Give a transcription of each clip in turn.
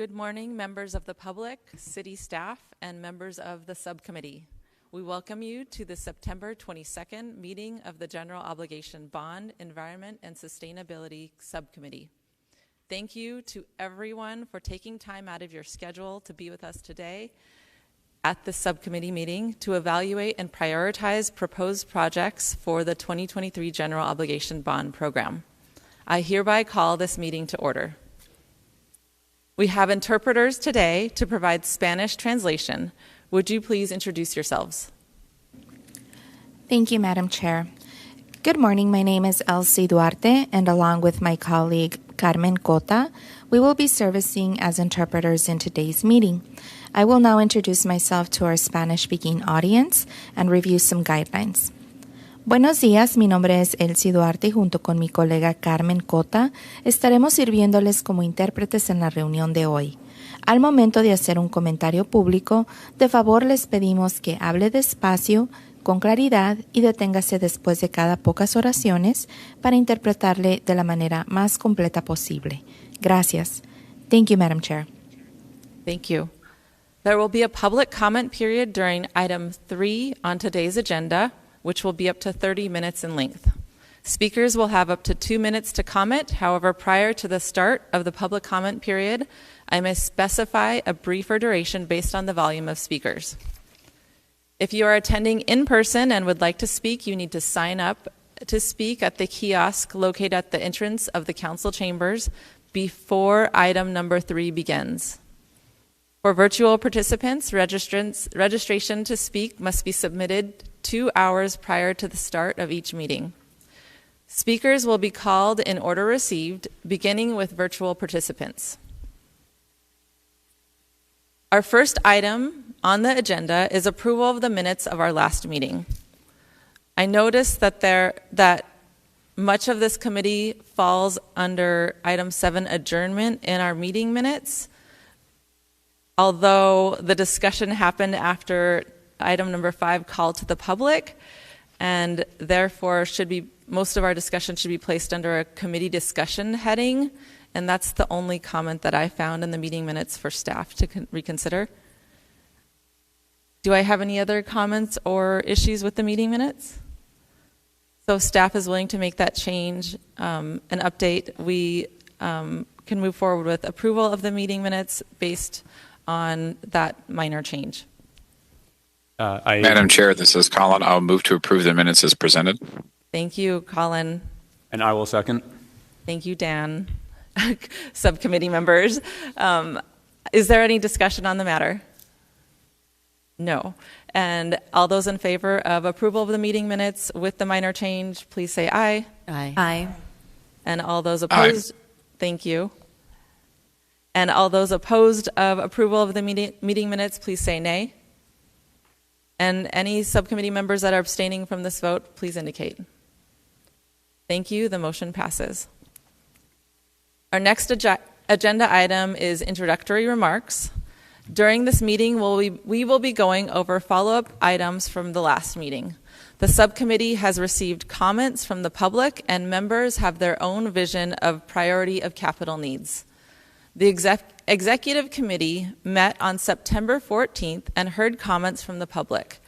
Good morning, members of the public, city staff, and members of the subcommittee. We welcome you to the September 22nd meeting of the General Obligation Bond, Environment, and Sustainability Subcommittee. Thank you to everyone for taking time out of your schedule to be with us today at the subcommittee meeting to evaluate and prioritize proposed projects for the 2023 General Obligation Bond Program. I hereby call this meeting to order. We have interpreters today to provide Spanish translation. Would you please introduce yourselves? Thank you, Madam Chair. Good morning. My name is Elsie Duarte, and along with my colleague Carmen Cota, we will be servicing as interpreters in today's meeting. I will now introduce myself to our Spanish-speaking audience and review some guidelines. Buenos días, mi nombre es Elsie Duarte y junto con mi colega Carmen Cota estaremos sirviéndoles como intérpretes en la reunión de hoy. Al momento de hacer un comentario público, de favor les pedimos que hable despacio, con claridad y deténgase después de cada pocas oraciones para interpretarle de la manera más completa posible. Gracias. Thank you, Madam Chair. Thank you. There will be a public comment period during item 3 on today's agenda, which will be up to 30 minutes in length. Speakers will have up to 2 minutes to comment. However, prior to the start of the public comment period, I may specify a briefer duration based on the volume of speakers. If you are attending in person and would like to speak, you need to sign up to speak at the kiosk located at the entrance of the council chambers before item number 3 begins. For virtual participants, registration to speak must be submitted 2 hours prior to the start of each meeting. Speakers will be called in order received, beginning with virtual participants. Our first item on the agenda is approval of the minutes of our last meeting. I noticed that much of this committee falls under item 7, adjournment, in our meeting minutes. Although the discussion happened after item number 5, call to the public, and therefore most of our discussion should be placed under a committee discussion heading, and that's the only comment that I found in the meeting minutes for staff to reconsider. Do I have any other comments or issues with the meeting minutes? So staff is willing to make that change, an update. We can move forward with approval of the meeting minutes based on that minor change. Madam Chair, this is Colin. I'll move to approve the minutes as presented. Thank you, Colin. And I will second. Thank you, Dan. Subcommittee members. Is there any discussion on the matter? No. And all those in favor of approval of the meeting minutes with the minor change, please say aye. Aye. Aye. And all those opposed, thank you. And all those opposed of approval of the meeting minutes, please say nay. And any subcommittee members that are abstaining from this vote, please indicate. Thank you. The motion passes. Our next agenda item is introductory remarks. During this meeting, we will be going over follow-up items from the last meeting. The subcommittee has received comments from the public, and members have their own vision of priority of capital needs. The Executive Committee met on September 14th and heard comments from the public.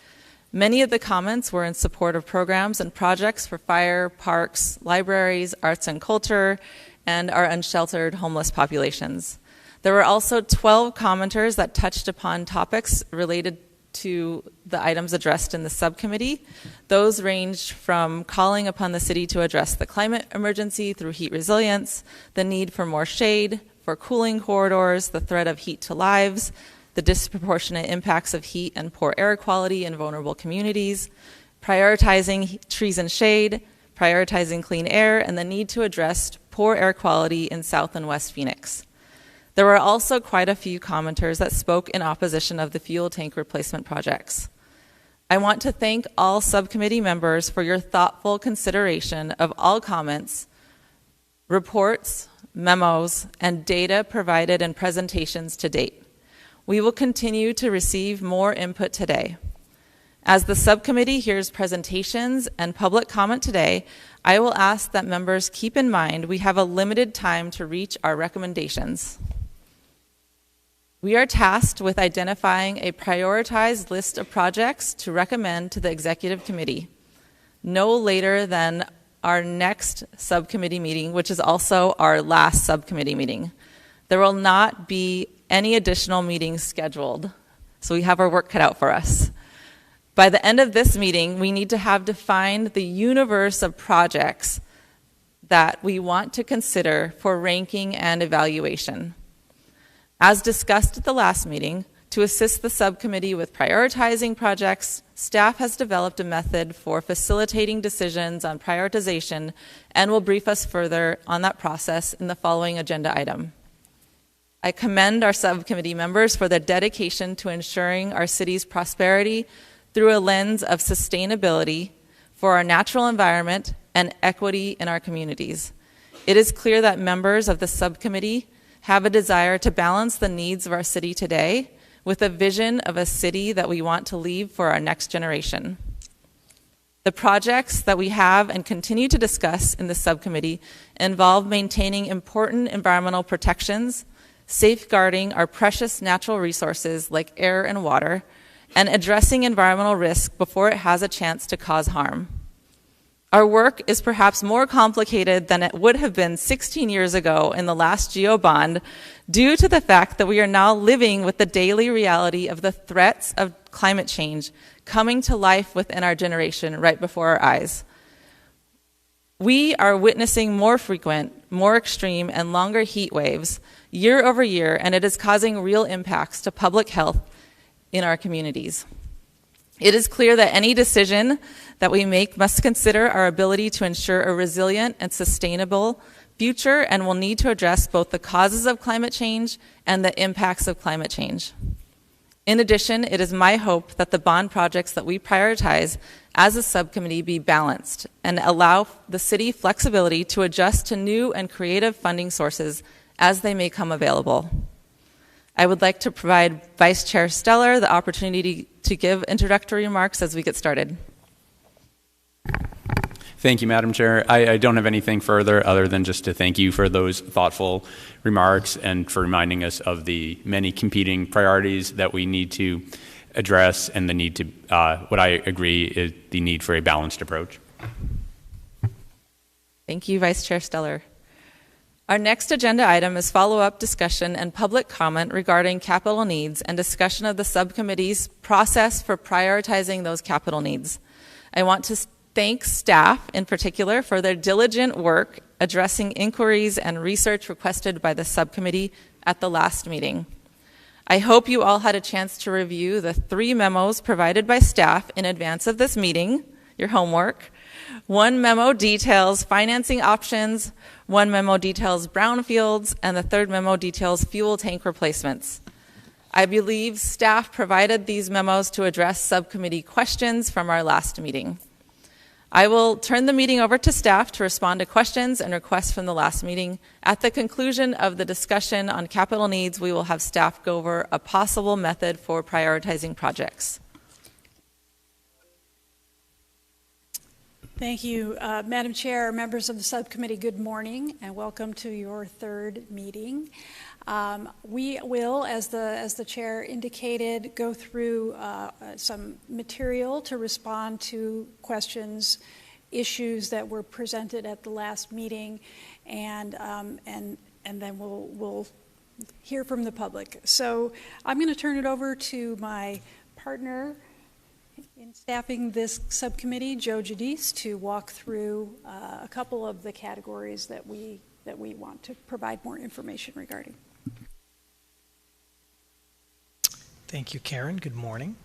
Many of the comments were in support of programs and projects for fire, parks, libraries, arts and culture, and our unsheltered homeless populations. There were also 12 commenters that touched upon topics related to the items addressed in the subcommittee. Those ranged from calling upon the city to address the climate emergency through heat resilience, the need for more shade, for cooling corridors, the threat of heat to lives, the disproportionate impacts of heat and poor air quality in vulnerable communities, prioritizing trees and shade, prioritizing clean air, and the need to address poor air quality in South and West Phoenix. There were also quite a few commenters that spoke in opposition of the fuel tank replacement projects. I want to thank all subcommittee members for your thoughtful consideration of all comments, reports, memos, and data provided in presentations to date. We will continue to receive more input today. As the subcommittee hears presentations and public comment today, I will ask that members keep in mind we have a limited time to reach our recommendations. We are tasked with identifying a prioritized list of projects to recommend to the Executive Committee no later than our next subcommittee meeting, which is also our last subcommittee meeting. There will not be any additional meetings scheduled, so we have our work cut out for us. By the end of this meeting, we need to have defined the universe of projects that we want to consider for ranking and evaluation. As discussed at the last meeting, to assist the subcommittee with prioritizing projects, staff has developed a method for facilitating decisions on prioritization and will brief us further on that process in the following agenda item. I commend our subcommittee members for their dedication to ensuring our city's prosperity through a lens of sustainability for our natural environment and equity in our communities. It is clear that members of the subcommittee have a desire to balance the needs of our city today with a vision of a city that we want to leave for our next generation. The projects that we have and continue to discuss in the subcommittee involve maintaining important environmental protections, safeguarding our precious natural resources like air and water, and addressing environmental risk before it has a chance to cause harm. Our work is perhaps more complicated than it would have been 16 years ago in the last GEO bond due to the fact that we are now living with the daily reality of the threats of climate change coming to life within our generation right before our eyes. We are witnessing more frequent, more extreme, and longer heat waves year over year, and it is causing real impacts to public health in our communities. It is clear that any decision that we make must consider our ability to ensure a resilient and sustainable future and will need to address both the causes of climate change and the impacts of climate change. In addition, it is my hope that the bond projects that we prioritize as a subcommittee be balanced and allow the city flexibility to adjust to new and creative funding sources as they may come available. I would like to provide Vice Chair Steller the opportunity to give introductory remarks as we get started. Thank you, Madam Chair. I don't have anything further other than just to thank you for those thoughtful remarks and for reminding us of the many competing priorities that we need to address and the need to, what I agree is the need for a balanced approach. Thank you, Vice Chair Steller. Our next agenda item is follow-up discussion and public comment regarding capital needs and discussion of the subcommittee's process for prioritizing those capital needs. I want to thank staff in particular for their diligent work addressing inquiries and research requested by the subcommittee at the last meeting. I hope you all had a chance to review the 3 memos provided by staff in advance of this meeting, your homework. 1 memo details financing options, 1 memo details brownfields, and the 3rd memo details fuel tank replacements. I believe staff provided these memos to address subcommittee questions from our last meeting. I will turn the meeting over to staff to respond to questions and requests from the last meeting. At the conclusion of the discussion on capital needs, we will have staff go over a possible method for prioritizing projects. Thank you, Madam Chair, members of the subcommittee, good morning and welcome to your 3rd meeting. We will, as the chair indicated, go through some material to respond to questions, issues that were presented at the last meeting, and then we'll hear from the public. So I'm going to turn it over to my partner in staffing this subcommittee, Joe Giudice, to walk through a couple of the categories that we want to provide more information regarding. Thank you, Karen. Good morning.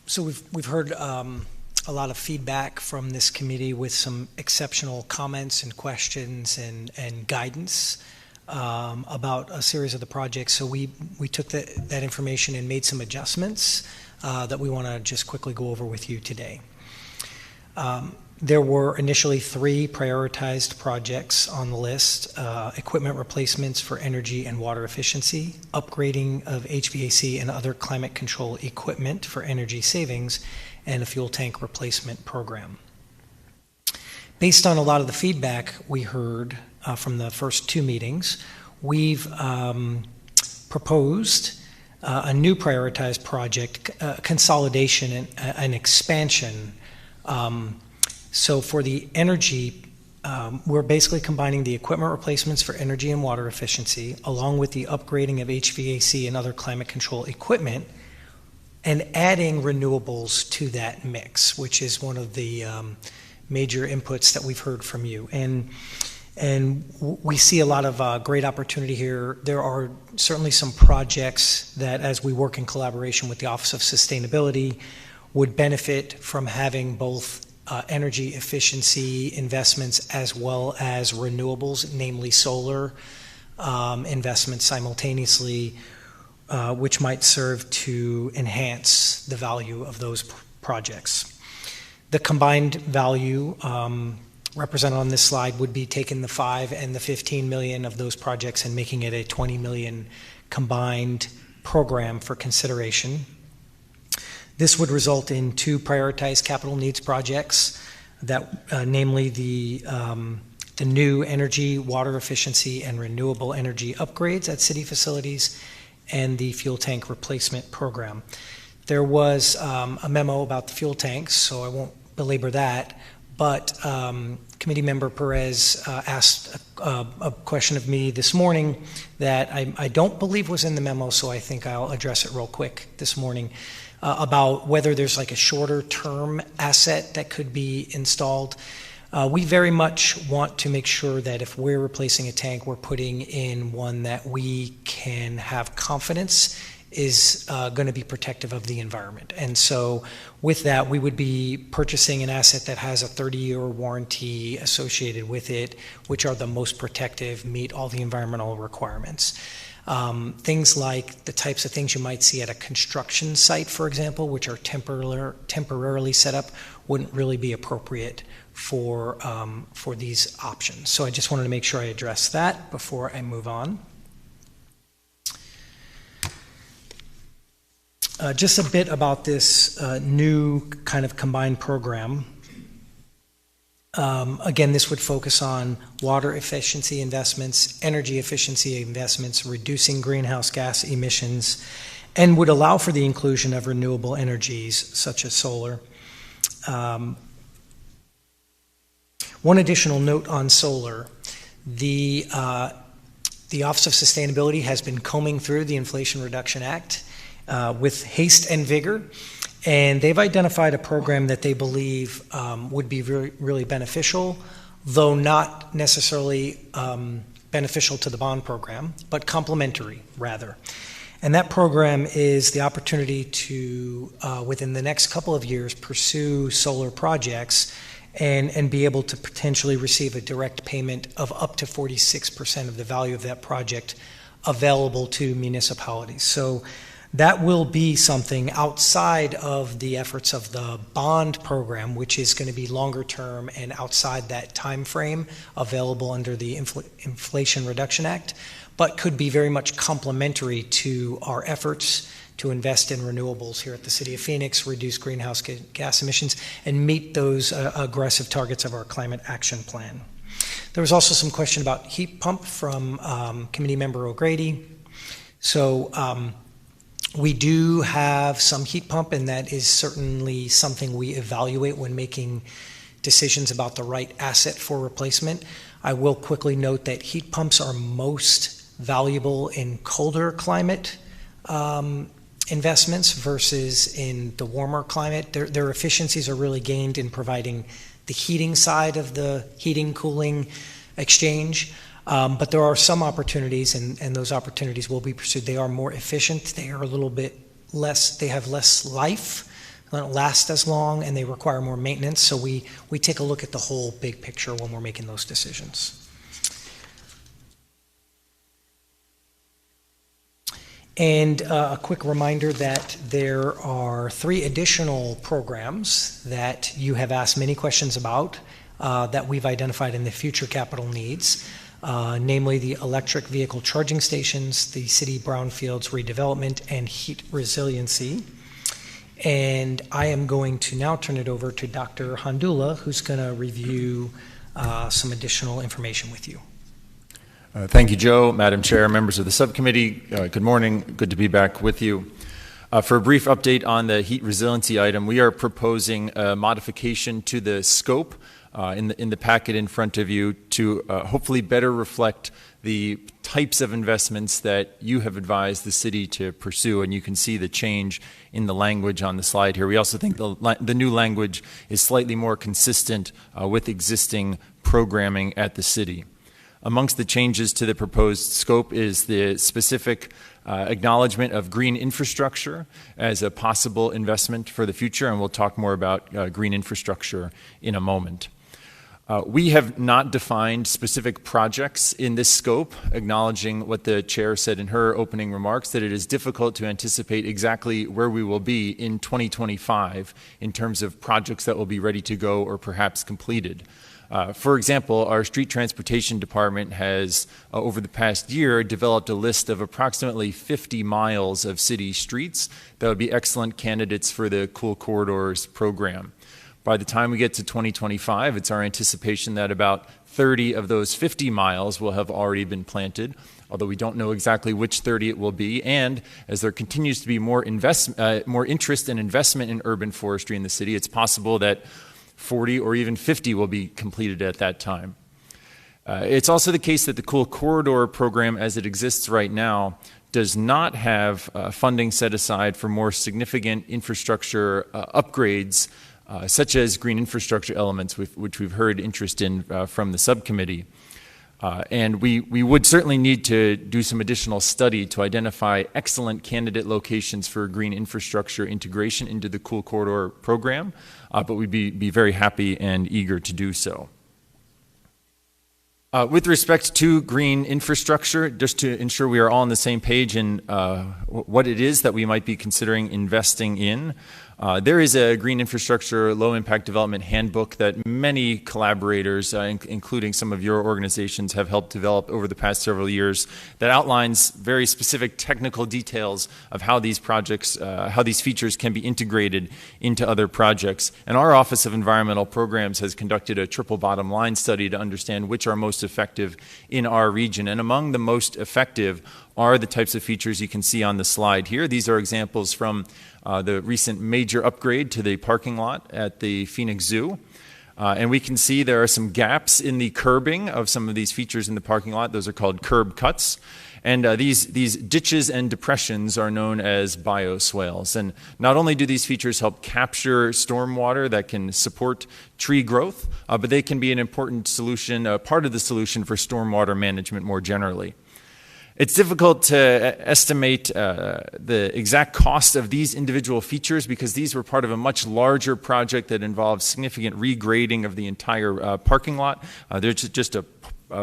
So we've heard a lot of feedback from this committee with some exceptional comments and questions and guidance about a series of the projects. So we took that information and made some adjustments that we want to just quickly go over with you today. There were initially 3 prioritized projects on the list: equipment replacements for energy and water efficiency, upgrading of HVAC and other climate control equipment for energy savings, and a fuel tank replacement program. Based on a lot of the feedback we heard from the first two meetings, we've proposed a new prioritized project, consolidation and expansion. So for the energy, we're basically combining the equipment replacements for energy and water efficiency, along with the upgrading of HVAC and other climate control equipment, and adding renewables to that mix, which is one of the major inputs that we've heard from you. And we see a lot of great opportunity here. There are certainly some projects that, as we work in collaboration with the Office of Sustainability, would benefit from having both energy efficiency investments as well as renewables, namely solar investments simultaneously, which might serve to enhance the value of those projects. The combined value represented on this slide would be taking the 5 and the 15 million of those projects and making it a 20 million combined program for consideration. This would result in 2 prioritized capital needs projects, that namely the new energy, water efficiency, and renewable energy upgrades at city facilities, and the fuel tank replacement program. There was a memo about the fuel tanks, so I won't belabor that, but Committee Member Perez asked a question of me this morning that I don't believe was in the memo, so I think I'll address it real quick this morning, about whether there's like a shorter term asset that could be installed. We very much want to make sure that if we're replacing a tank, we're putting in one that we can have confidence is going to be protective of the environment. And so with that, we would be purchasing an asset that has a 30-year warranty associated with it, which are the most protective, meet all the environmental requirements. Things like the types of things you might see at a construction site, for example, which are temporarily set up, wouldn't really be appropriate for these options. So I just wanted to make sure I address that before I move on. Just a bit about this new kind of combined program. Again, this would focus on water efficiency investments, energy efficiency investments, reducing greenhouse gas emissions, and would allow for the inclusion of renewable energies such as solar. One additional note on solar. The Office of Sustainability has been combing through the Inflation Reduction Act with haste and vigor, and they've identified a program that they believe would be really beneficial, though not necessarily beneficial to the bond program, but complementary rather. And that program is the opportunity to, within the next couple of years, pursue solar projects and be able to potentially receive a direct payment of up to 46% of the value of that project available to municipalities. So that will be something outside of the efforts of the bond program, which is going to be longer term and outside that time frame available under the Inflation Reduction Act, but could be very much complementary to our efforts to invest in renewables here at the City of Phoenix, reduce greenhouse gas emissions, and meet those aggressive targets of our climate action plan. There was also some question about heat pump from Committee Member O'Grady. So we do have some heat pump, and that is certainly something we evaluate when making decisions about the right asset for replacement. I will quickly note that heat pumps are most valuable in colder climate investments versus in the warmer climate. Their efficiencies are really gained in providing the heating side of the heating cooling exchange. But there are some opportunities, and those opportunities will be pursued. They are more efficient. They are a little bit less, they have less life, they don't last as long, and they require more maintenance. So we take a look at the whole big picture when we're making those decisions. And a quick reminder that there are 3 additional programs that you have asked many questions about that we've identified in the future capital needs. Namely the electric vehicle charging stations, the city brownfields redevelopment, and heat resiliency. And I am going to now turn it over to Dr. Handula, who's going to review some additional information with you. Thank you, Joe, Madam Chair, members of the subcommittee. Good morning. Good to be back with you. For a brief update on the heat resiliency item, we are proposing a modification to the scope in the packet in front of you to hopefully better reflect the types of investments that you have advised the city to pursue, and you can see the change in the language on the slide here. We also think the new language is slightly more consistent with existing programming at the city. Amongst the changes to the proposed scope is the specific acknowledgement of green infrastructure as a possible investment for the future, and we'll talk more about green infrastructure in a moment. We have not defined specific projects in this scope, acknowledging what the chair said in her opening remarks, that it is difficult to anticipate exactly where we will be in 2025 in terms of projects that will be ready to go or perhaps completed. For example, our street transportation department has, over the past year, developed a list of approximately 50 miles of city streets that would be excellent candidates for the Cool Corridors program. By the time we get to 2025, it's our anticipation that about 30 of those 50 miles will have already been planted, although we don't know exactly which 30 it will be. And as there continues to be more interest and investment in urban forestry in the city, it's possible that 40 or even 50 will be completed at that time. It's also the case that the Cool Corridor program as it exists right now does not have funding set aside for more significant infrastructure upgrades such as green infrastructure elements, which we've heard interest in from the subcommittee. And we would certainly need to do some additional study to identify excellent candidate locations for green infrastructure integration into the Cool Corridor program, but we'd be very happy and eager to do so. With respect to green infrastructure, just to ensure we are all on the same page in what it is that we might be considering investing in, there is a green infrastructure low impact development handbook that many collaborators, including some of your organizations, have helped develop over the past several years that outlines very specific technical details of how these projects, how these features can be integrated into other projects. And our Office of Environmental Programs has conducted a triple bottom line study to understand which are most effective in our region. And among the most effective are the types of features you can see on the slide here. These are examples from the recent major upgrade to the parking lot at the Phoenix Zoo. And we can see there are some gaps in the curbing of some of these features in the parking lot. Those are called curb cuts. And these ditches and depressions are known as bioswales. And not only do these features help capture stormwater that can support tree growth, but they can be an important solution, part of the solution for stormwater management more generally. It's difficult to estimate the exact cost of these individual features because these were part of a much larger project that involved significant regrading of the entire parking lot. They're just a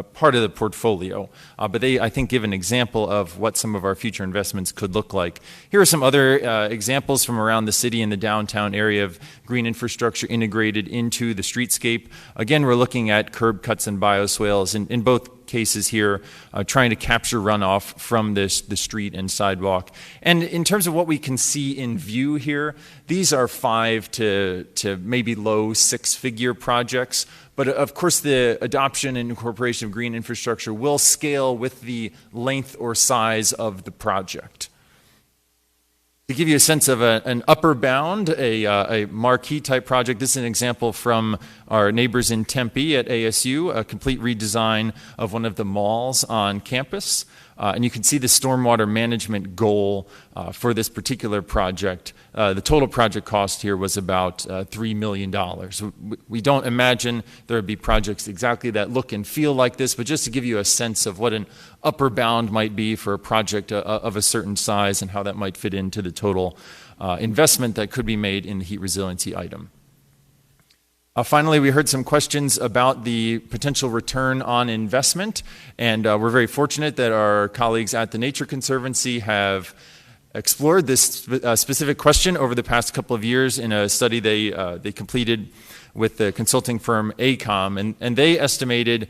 part of the portfolio, but they, I think, give an example of what some of our future investments could look like. Here are some other examples from around the city and the downtown area of green infrastructure integrated into the streetscape. Again, we're looking at curb cuts and bioswales in both cases here, trying to capture runoff from the street and sidewalk. And in terms of what we can see in view here, these are 5 to maybe low 6-figure projects. But of course, the adoption and incorporation of green infrastructure will scale with the length or size of the project. To give you a sense of an upper bound, a marquee type project, this is an example from our neighbors in Tempe at ASU, a complete redesign of one of the malls on campus. And you can see the stormwater management goal for this particular project. The total project cost here was about $3 million. We don't imagine there would be projects exactly that look and feel like this, but just to give you a sense of what an upper bound might be for a project of a certain size and how that might fit into the total investment that could be made in the heat resiliency item. Finally, we heard some questions about the potential return on investment, and we're very fortunate that our colleagues at the Nature Conservancy have explored this specific question over the past couple of years in a study they completed with the consulting firm AECOM, and they estimated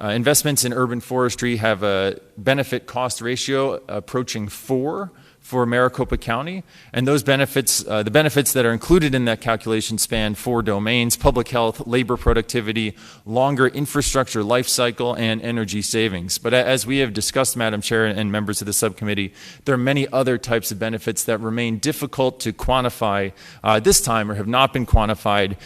investments in urban forestry have a benefit cost ratio approaching 4 for Maricopa County. And those benefits, the benefits that are included in that calculation span 4 domains: public health, labor productivity, longer infrastructure life cycle, and energy savings. But as we have discussed, Madam Chair and members of the subcommittee, there are many other types of benefits that remain difficult to quantify this time, or have not been quantified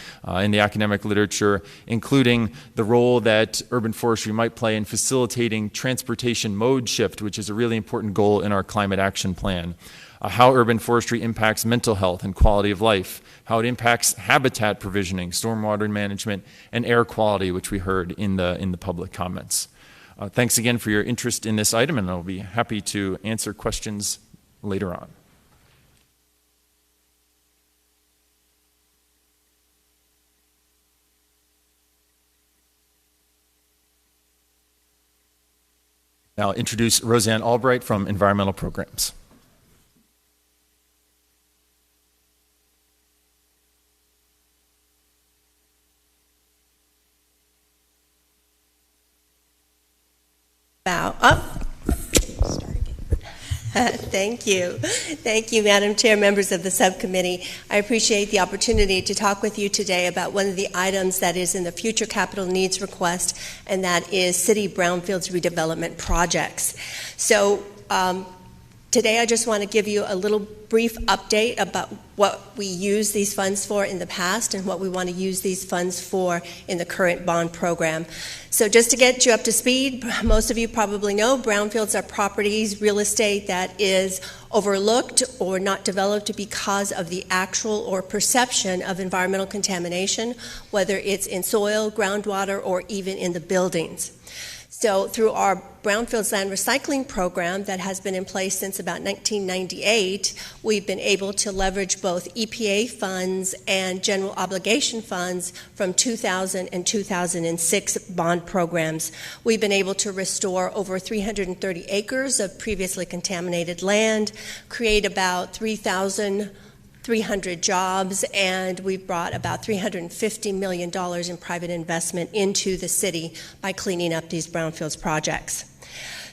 in the academic literature, including the role that urban forestry might play in facilitating transportation mode shift, which is a really important goal in our climate action plan. How urban forestry impacts mental health and quality of life, how it impacts habitat provisioning, stormwater management, and air quality, which we heard in the public comments. Thanks again for your interest in this item, and I'll be happy to answer questions later on. Now I'll introduce Roseanne Albright from Environmental Programs. Thank you. Thank you, Madam Chair, members of the subcommittee. I appreciate the opportunity to talk with you today about one of the items that is in the future capital needs request, and that is city brownfields redevelopment projects. So today I just want to give you a little brief update about what we use these funds for in the past and what we want to use these funds for in the current bond program. So just to get you up to speed, most of you probably know brownfields are properties, real estate that is overlooked or not developed because of the actual or perception of environmental contamination, whether it's in soil, groundwater, or even in the buildings. So through our Brownfields Land Recycling Program that has been in place since about 1998, we've been able to leverage both EPA funds and general obligation funds from 2000 and 2006 bond programs. We've been able to restore over 330 acres of previously contaminated land, create about 3,300 jobs, and we've brought about $350 million in private investment into the city by cleaning up these brownfields projects.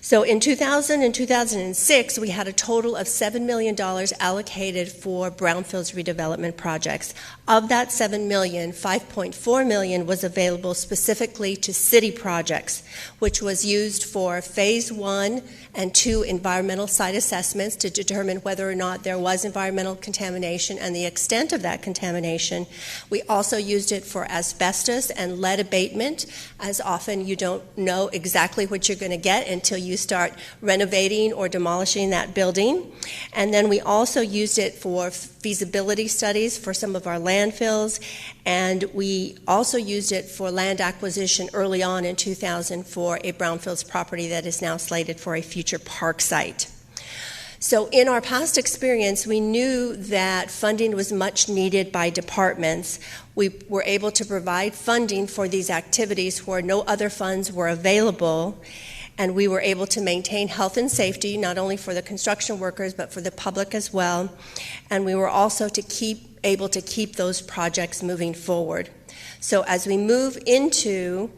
So in 2000 and 2006, we had a total of $7 million allocated for brownfields redevelopment projects. Of that $7 million, $5.4 million was available specifically to city projects, which was used for phase 1 and 2 environmental site assessments to determine whether or not there was environmental contamination and the extent of that contamination. We also used it for asbestos and lead abatement, as often you don't know exactly what you're going to get until you start renovating or demolishing that building. And then we also used it for feasibility studies for some of our landfills, and we also used it for land acquisition early on in 2000 for a brownfields property that is now slated for a future park site. So in our past experience, we knew that funding was much needed by departments. We were able to provide funding for these activities where no other funds were available, and we were able to maintain health and safety, not only for the construction workers, but for the public as well. And we were also able to keep those projects moving forward. So as we move into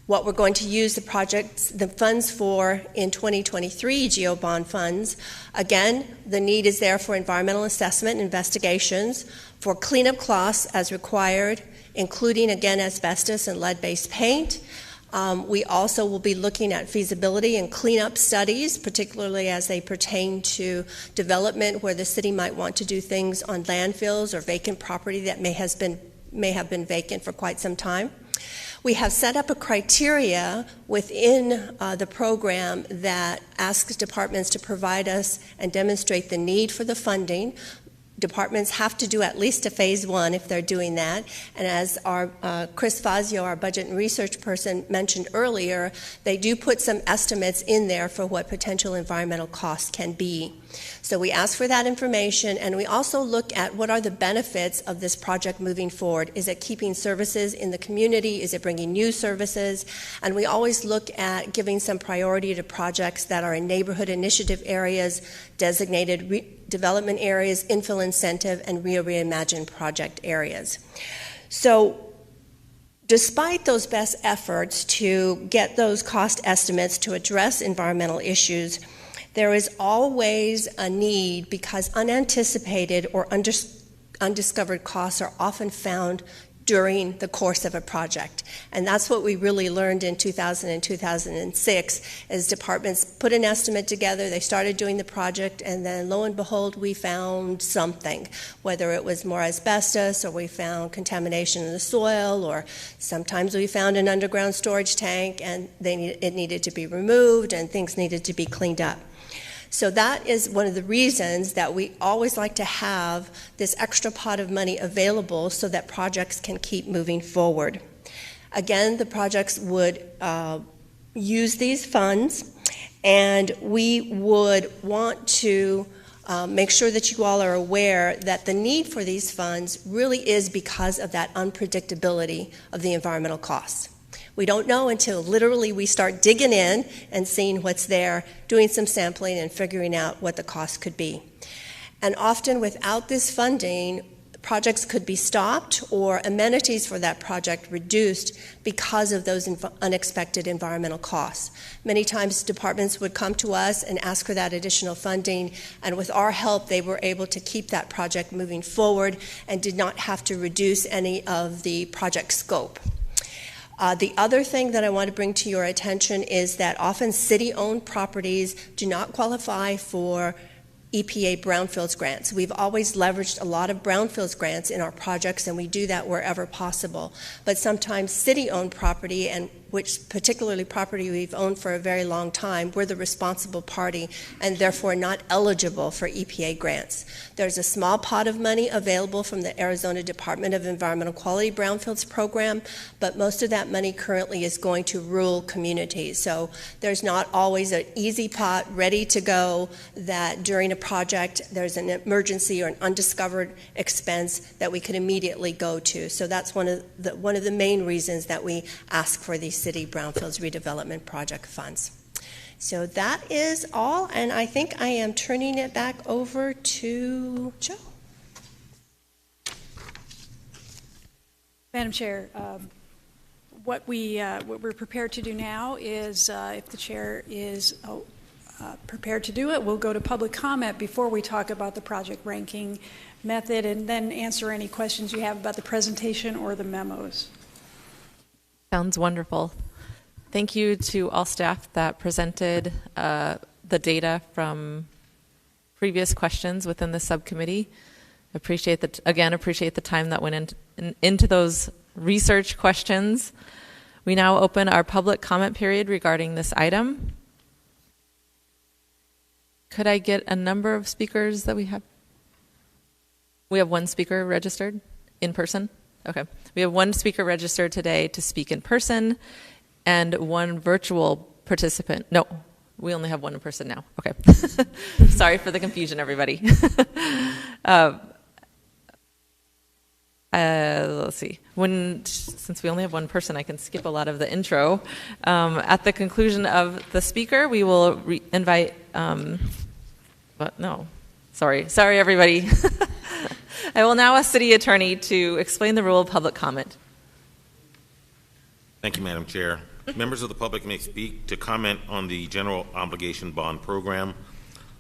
what we're going to use the funds for in 2023 GeoBond funds, again, the need is there for environmental assessment and investigations, for cleanup costs as required, including, again, asbestos and lead-based paint. We also will be looking at feasibility and cleanup studies, particularly as they pertain to development where the city might want to do things on landfills or vacant property that may have been vacant for quite some time. We have set up a criteria within the program that asks departments to provide us and demonstrate the need for the funding. Departments have to do at least a phase 1 if they're doing that. And as our Chris Fazio, our budget and research person, mentioned earlier, they do put some estimates in there for what potential environmental costs can be. So we ask for that information, and we also look at what are the benefits of this project moving forward. Is it keeping services in the community? Is it bringing new services? And we always look at giving some priority to projects that are in neighborhood initiative areas, designated development areas, infill incentive, and Rio Reimagine project areas. So despite those best efforts to get those cost estimates to address environmental issues, There is always a need because unanticipated or undiscovered costs are often found during the course of a project. And that's what we really learned in 2000 and 2006 as departments put an estimate together, they started doing the project, and then lo and behold, we found something, whether it was more asbestos or we found contamination in the soil, or sometimes we found an underground storage tank and it needed to be removed and things needed to be cleaned up. So that is one of the reasons that we always like to have this extra pot of money available so that projects can keep moving forward. Again, the projects would use these funds, and we would want to make sure that you all are aware that the need for these funds really is because of that unpredictability of the environmental costs. We don't know until literally we start digging in and seeing what's there, doing some sampling and figuring out what the cost could be. And often without this funding, projects could be stopped or amenities for that project reduced because of those unexpected environmental costs. Many times departments would come to us and ask for that additional funding, and with our help they were able to keep that project moving forward and did not have to reduce any of the project scope. The other thing that I want to bring to your attention is that often city-owned properties do not qualify for EPA Brownfields grants. We've always leveraged a lot of Brownfields grants in our projects, and we do that wherever possible. But sometimes city-owned property, and which particularly property we've owned for a very long time, we're the responsible party and therefore not eligible for EPA grants. There's a small pot of money available from the Arizona Department of Environmental Quality Brownfields program, but most of that money currently is going to rural communities. So there's not always an easy pot ready to go that during a project there's an emergency or an undiscovered expense that we could immediately go to. So that's one of the main reasons that we ask for these city brownfields redevelopment project funds. So that is all, and I think I am turning it back over to Joe. Madam Chair, what we're prepared to do now is, if the chair is prepared to do it, we'll go to public comment before we talk about the project ranking method, and then answer any questions you have about the presentation or the memos. Sounds wonderful. Thank you to all staff that presented the data from previous questions within the subcommittee. Appreciate the time that went into those research questions. We now open our public comment period regarding this item. Could I get a number of speakers that we have? We have one speaker registered in person. Okay. We have one speaker registered today to speak in person and one virtual participant. No, we only have one in person now. Okay. Sorry for the confusion, everybody. Let's see. Since we only have one person, I can skip a lot of the intro. At the conclusion of the speaker, we will invite, Sorry, everybody. I will now ask City Attorney to explain the rule of public comment. Thank you, Madam Chair. Members of the public may speak to comment on the General Obligation Bond Program.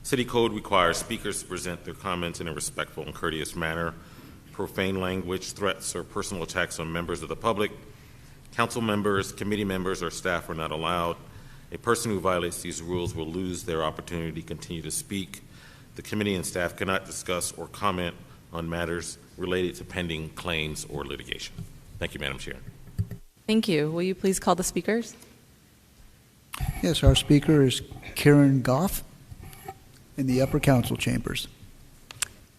City Code requires speakers to present their comments in a respectful and courteous manner. Profane language, threats, or personal attacks on members of the public, council members, committee members, or staff are not allowed. A person who violates these rules will lose their opportunity to continue to speak. The committee and staff cannot discuss or comment on matters related to pending claims or litigation. Thank you, Madam Chair. Thank you. Will you please call the speakers? Yes, our speaker is Karen Goff in the upper council chambers.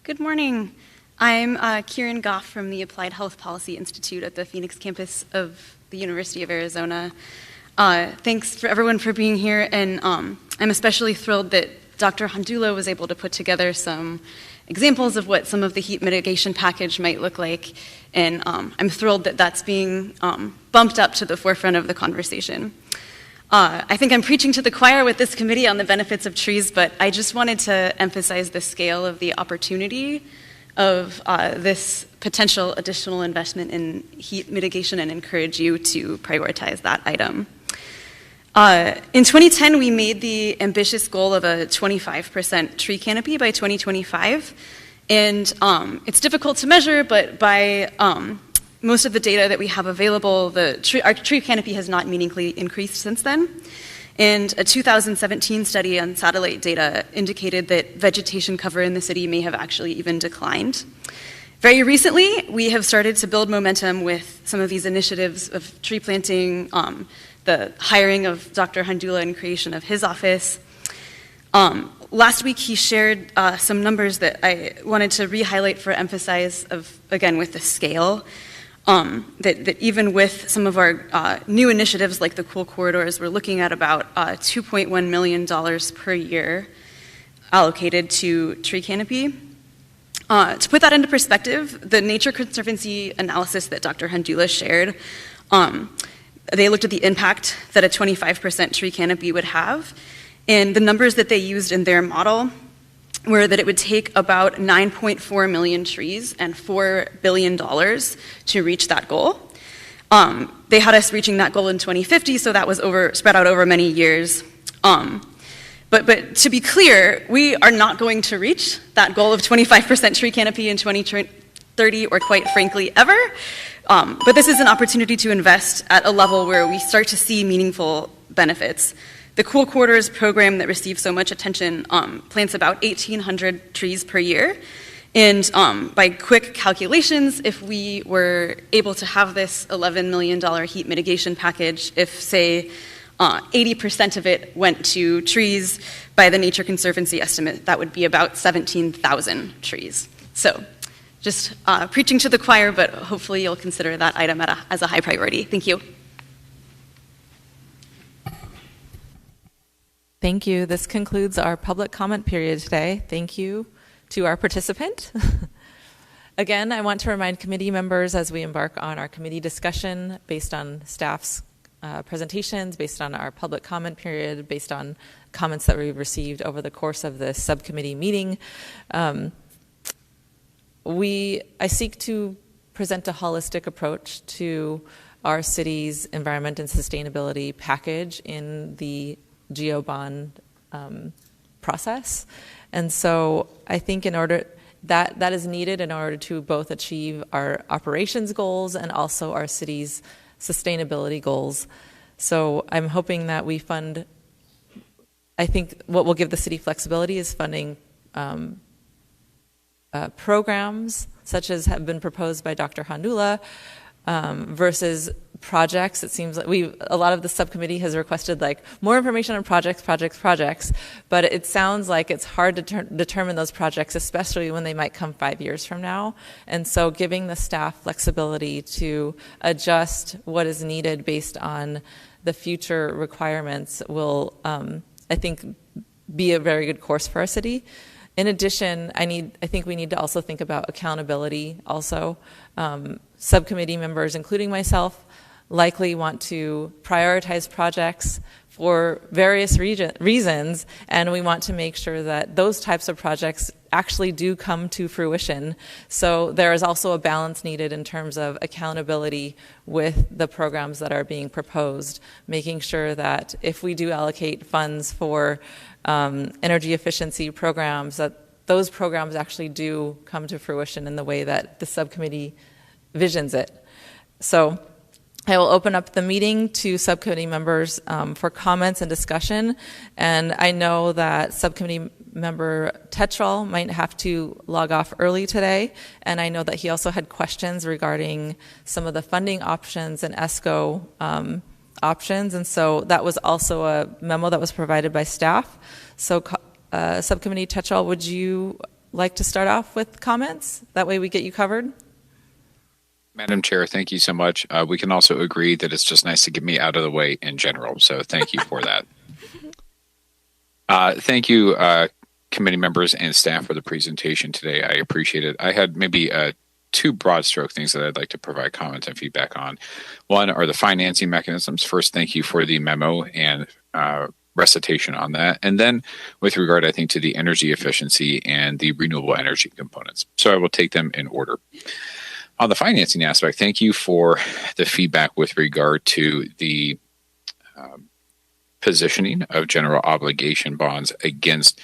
Good morning. I'm Kieran Goff from the Applied Health Policy Institute at the Phoenix campus of the University of Arizona. Thanks for everyone for being here, and I'm especially thrilled that Dr. Hondulo was able to put together some examples of what some of the heat mitigation package might look like, and I'm thrilled that that's being bumped up to the forefront of the conversation. I think I'm preaching to the choir with this committee on the benefits of trees, but I just wanted to emphasize the scale of the opportunity of this potential additional investment in heat mitigation and encourage you to prioritize that item. In 2010, we made the ambitious goal of a 25% tree canopy by 2025. And it's difficult to measure, but by most of the data that we have available, our tree canopy has not meaningfully increased since then. And a 2017 study on satellite data indicated that vegetation cover in the city may have actually even declined. Very recently, we have started to build momentum with some of these initiatives of tree planting, the hiring of Dr. Handula and creation of his office. Last week, he shared some numbers that I wanted to re-highlight for emphasize again, with the scale. That even with some of our new initiatives like the Cool Corridors, we're looking at about $2.1 million per year allocated to tree canopy. To put that into perspective, the Nature Conservancy analysis that Dr. Handula shared, they looked at the impact that a 25% tree canopy would have, and the numbers that they used in their model were that it would take about 9.4 million trees and $4 billion to reach that goal. They had us reaching that goal in 2050, so that was spread out over many years. But to be clear, we are not going to reach that goal of 25% tree canopy in 2030, or quite frankly, ever. But this is an opportunity to invest at a level where we start to see meaningful benefits. The Cool Corridors program that receives so much attention plants about 1,800 trees per year. And by quick calculations, if we were able to have this $11 million heat mitigation package, if, say, 80% of it went to trees, by the Nature Conservancy estimate, that would be about 17,000 trees. So just preaching to the choir, but hopefully you'll consider that item as a high priority. Thank you. Thank you. This concludes our public comment period today. Thank you to our participant. Again, I want to remind committee members as we embark on our committee discussion based on staff's presentations, based on our public comment period, based on comments that we've received over the course of this subcommittee meeting. I seek to present a holistic approach to our city's environment and sustainability package in the GeoBond process. And so I think in order that is needed in order to both achieve our operations goals and also our city's sustainability goals. So I'm hoping that we fund, I think what will give the city flexibility is funding programs such as have been proposed by Dr. Handula versus projects. It seems like a lot of the subcommittee has requested like more information on projects, but it sounds like it's hard to determine those projects, especially when they might come 5 years from now. And so giving the staff flexibility to adjust what is needed based on the future requirements will, I think, be a very good course for our city. In addition, I think we need to also think about accountability also. Subcommittee members, including myself, likely want to prioritize projects for various reasons, and we want to make sure that those types of projects actually do come to fruition. So there is also a balance needed in terms of accountability with the programs that are being proposed, making sure that if we do allocate funds for energy efficiency programs, that those programs actually do come to fruition in the way that the subcommittee visions it. So I will open up the meeting to subcommittee members for comments and discussion. And I know that subcommittee member Tetral might have to log off early today. And I know that he also had questions regarding some of the funding options and ESCO options. And so that was also a memo that was provided by staff. So Subcommittee Tetral, would you like to start off with comments? That way we get you covered. Madam Chair, thank you so much. We can also agree that it's just nice to get me out of the way in general, so thank you for that. Thank you, committee members and staff, for the presentation today. I appreciate it. I had maybe two broad stroke things that I'd like to provide comments and feedback on. One are the financing mechanisms. First, thank you for the memo and recitation on that. And then with regard, I think, to the energy efficiency and the renewable energy components. So I will take them in order. On the financing aspect, thank you for the feedback with regard to the positioning of general obligation bonds against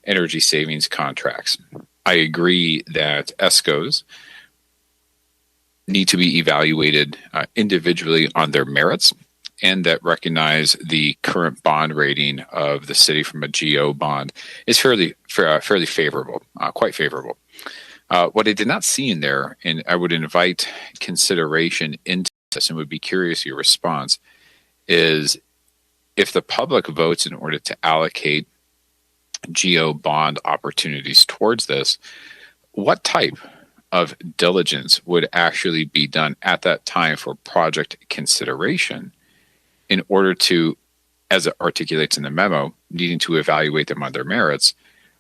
energy savings contracts. I agree that ESCOs need to be evaluated individually on their merits, and that recognize the current bond rating of the city from a GO bond is fairly favorable, quite favorable. What I did not see in there, and I would invite consideration into this and would be curious your response, is if the public votes in order to allocate GO bond opportunities towards this, what type of diligence would actually be done at that time for project consideration in order to, as it articulates in the memo, needing to evaluate them on their merits?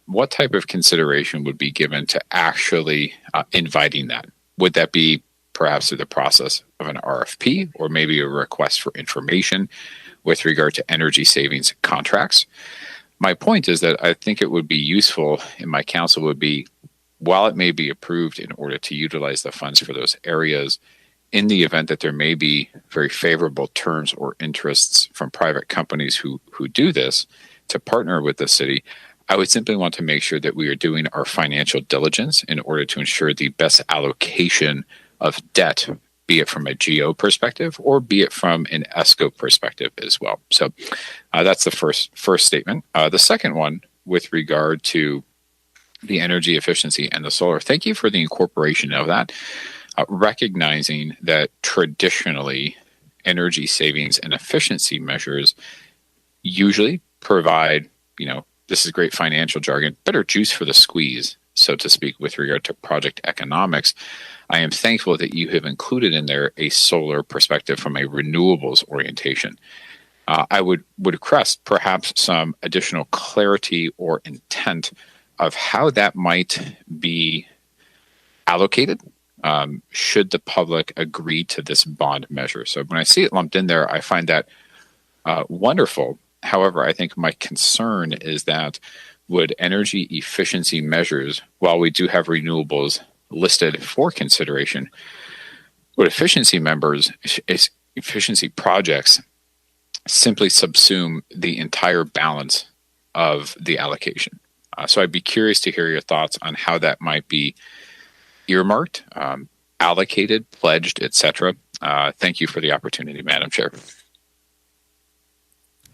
What type of consideration would be given to actually inviting that? Would that be perhaps through the process of an RFP or maybe a request for information with regard to energy savings contracts? My point is that I think it would be useful, and my counsel would be, while it may be approved in order to utilize the funds for those areas, in the event that there may be very favorable terms or interests from private companies who do this to partner with the city, I would simply want to make sure that we are doing our financial diligence in order to ensure the best allocation of debt, be it from a GO perspective or be it from an ESCO perspective as well. So that's the first statement. The second one, with regard to the energy efficiency and the solar, thank you for the incorporation of that, recognizing that traditionally energy savings and efficiency measures usually provide, this is great financial jargon, better juice for the squeeze, so to speak, with regard to project economics. I am thankful that you have included in there a solar perspective from a renewables orientation. I would request perhaps some additional clarity or intent of how that might be allocated should the public agree to this bond measure. So when I see it lumped in there, I find that wonderful. However, I think my concern is that would energy efficiency measures, while we do have renewables listed for consideration, would efficiency projects simply subsume the entire balance of the allocation? So I'd be curious to hear your thoughts on how that might be earmarked, allocated, pledged, etc. Thank you for the opportunity, Madam Chair.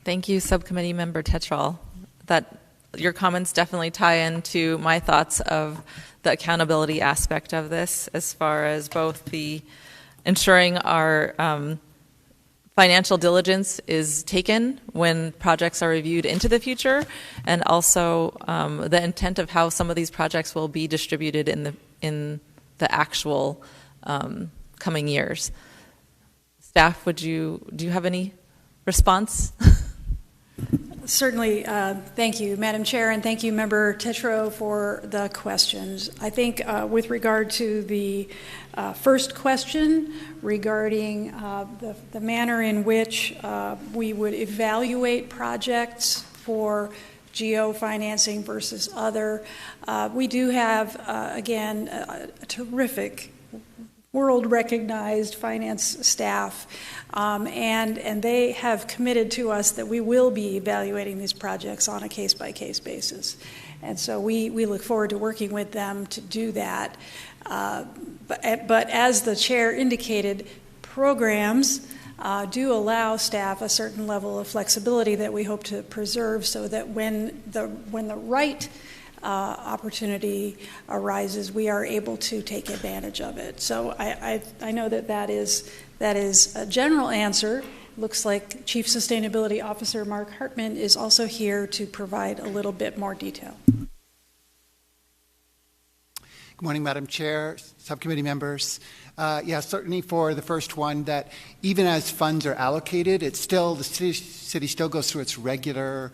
Thank you, Subcommittee Member Tetrall. That your comments definitely tie into my thoughts of the accountability aspect of this, as far as both the ensuring our financial diligence is taken when projects are reviewed into the future, and also the intent of how some of these projects will be distributed in the actual coming years. Staff, do you have any response? Certainly. Thank you, Madam Chair, and thank you, Member Tetreault, for the questions. I think with regard to the first question regarding the manner in which we would evaluate projects for GO financing versus other, we do have, again, a terrific world-recognized finance staff, and they have committed to us that we will be evaluating these projects on a case-by-case basis. And so we look forward to working with them to do that. But as the Chair indicated, programs do allow staff a certain level of flexibility that we hope to preserve, so that when the right opportunity arises, we are able to take advantage of it. So I know that is a general answer. Looks like Chief Sustainability Officer Mark Hartman is also here to provide a little bit more detail. Good morning, Madam Chair, subcommittee members. Certainly for the first one, that even as funds are allocated, it's still, the city still goes through its regular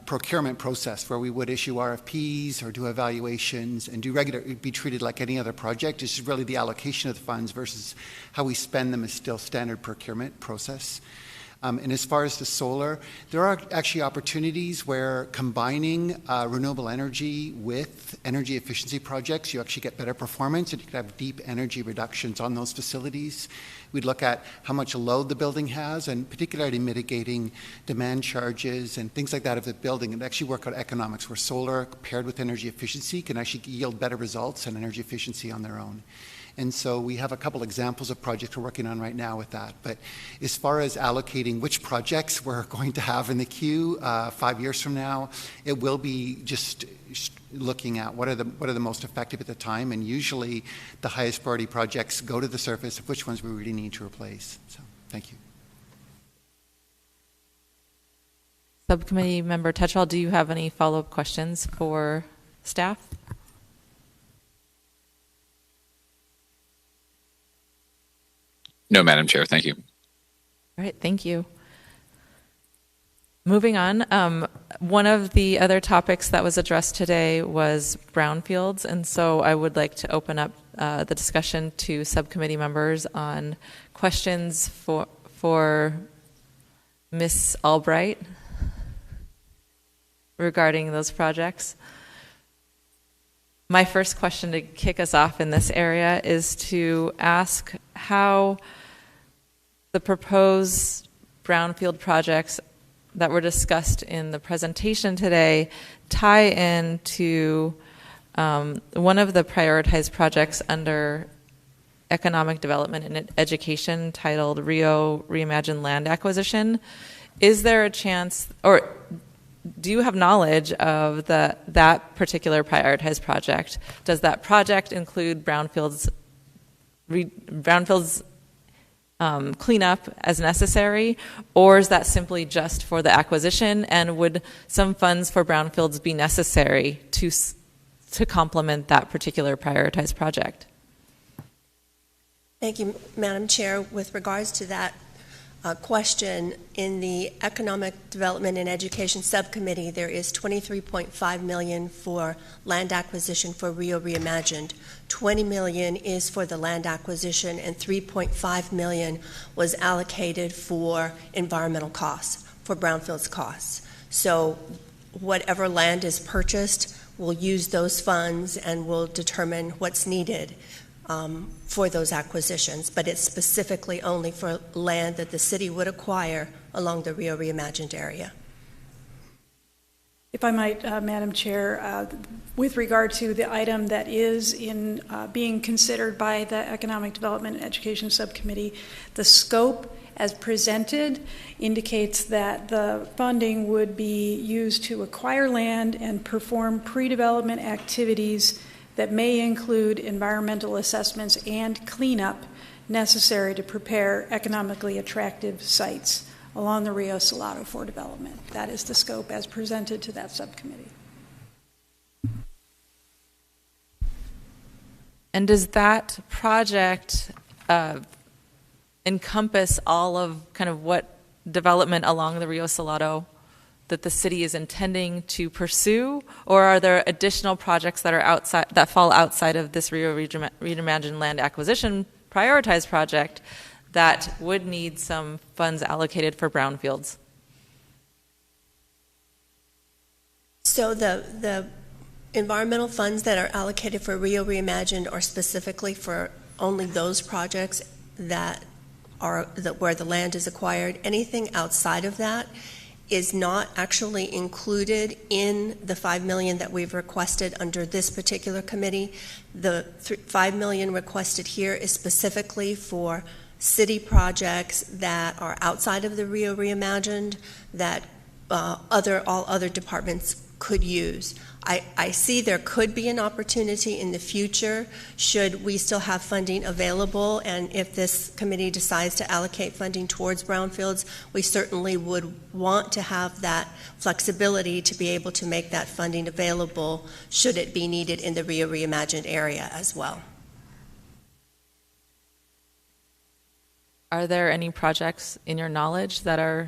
procurement process, where we would issue RFPs or do evaluations and be treated like any other project. It's just really the allocation of the funds versus how we spend them is still standard procurement process. And as far as the solar, there are actually opportunities where combining renewable energy with energy efficiency projects, you actually get better performance and you can have deep energy reductions on those facilities. We'd look at how much load the building has and particularly mitigating demand charges and things like that of the building, and actually work out economics where solar paired with energy efficiency can actually yield better results than energy efficiency on their own. And so we have a couple examples of projects we're working on right now with that. But as far as allocating which projects we're going to have in the queue 5 years from now, it will be just looking at what are the most effective at the time, and usually the highest priority projects go to the surface of which ones we really need to replace. So thank you. Subcommittee Member Tetchell, do you have any follow-up questions for staff? No, Madam Chair, thank you. All right, thank you. Moving on, one of the other topics that was addressed today was brownfields, and so I would like to open up the discussion to subcommittee members on questions for Ms. Albright regarding those projects. My first question to kick us off in this area is to ask how the proposed brownfield projects that were discussed in the presentation today tie into one of the prioritized projects under economic development and education titled Rio Reimagined Land Acquisition. Is there a chance, or do you have knowledge of that particular prioritized project? Does that project include brownfields cleanup as necessary, or is that simply just for the acquisition, and would some funds for brownfields be necessary to complement that particular prioritized project? Thank you, Madam Chair. With regards to that question, in the Economic Development and Education Subcommittee, there is $23.5 million for land acquisition for Rio Reimagined. $20 million is for the land acquisition, and $3.5 million was allocated for environmental costs, for brownfields costs. So whatever land is purchased, we'll use those funds and we'll determine what's needed for those acquisitions, but it's specifically only for land that the city would acquire along the Rio Reimagined area. If I might, Madam Chair, with regard to the item that is in being considered by the Economic Development and Education Subcommittee, the scope as presented indicates that the funding would be used to acquire land and perform pre-development activities that may include environmental assessments and cleanup necessary to prepare economically attractive sites along the Rio Salado for development. That is the scope as presented to that subcommittee. And does that project encompass all of kind of what development along the Rio Salado that the city is intending to pursue, or are there additional projects that are outside, that fall outside of this Rio Reimagined Land Acquisition prioritized project that would need some funds allocated for brownfields? So the environmental funds that are allocated for Rio Reimagined are specifically for only those projects that are where the land is acquired. Anything outside of that is not actually included in the $5 million that we've requested under this particular committee. The $5 million requested here is specifically for city projects that are outside of the Rio Reimagined that all other departments could use. I see there could be an opportunity in the future should we still have funding available, and if this committee decides to allocate funding towards brownfields, we certainly would want to have that flexibility to be able to make that funding available should it be needed in the Rio Reimagined area as well. Are there any projects in your knowledge that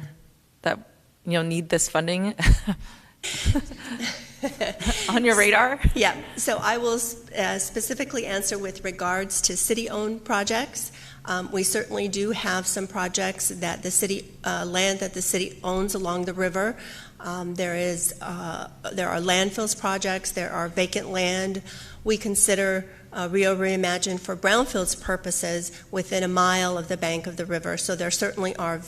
need this funding? on your radar? Yeah, so I will specifically answer with regards to city-owned projects. We certainly do have some projects that the city, land that the city owns along the river. There are landfills projects, there are vacant land. We consider Rio Reimagined for brownfields purposes within a mile of the bank of the river. So there certainly are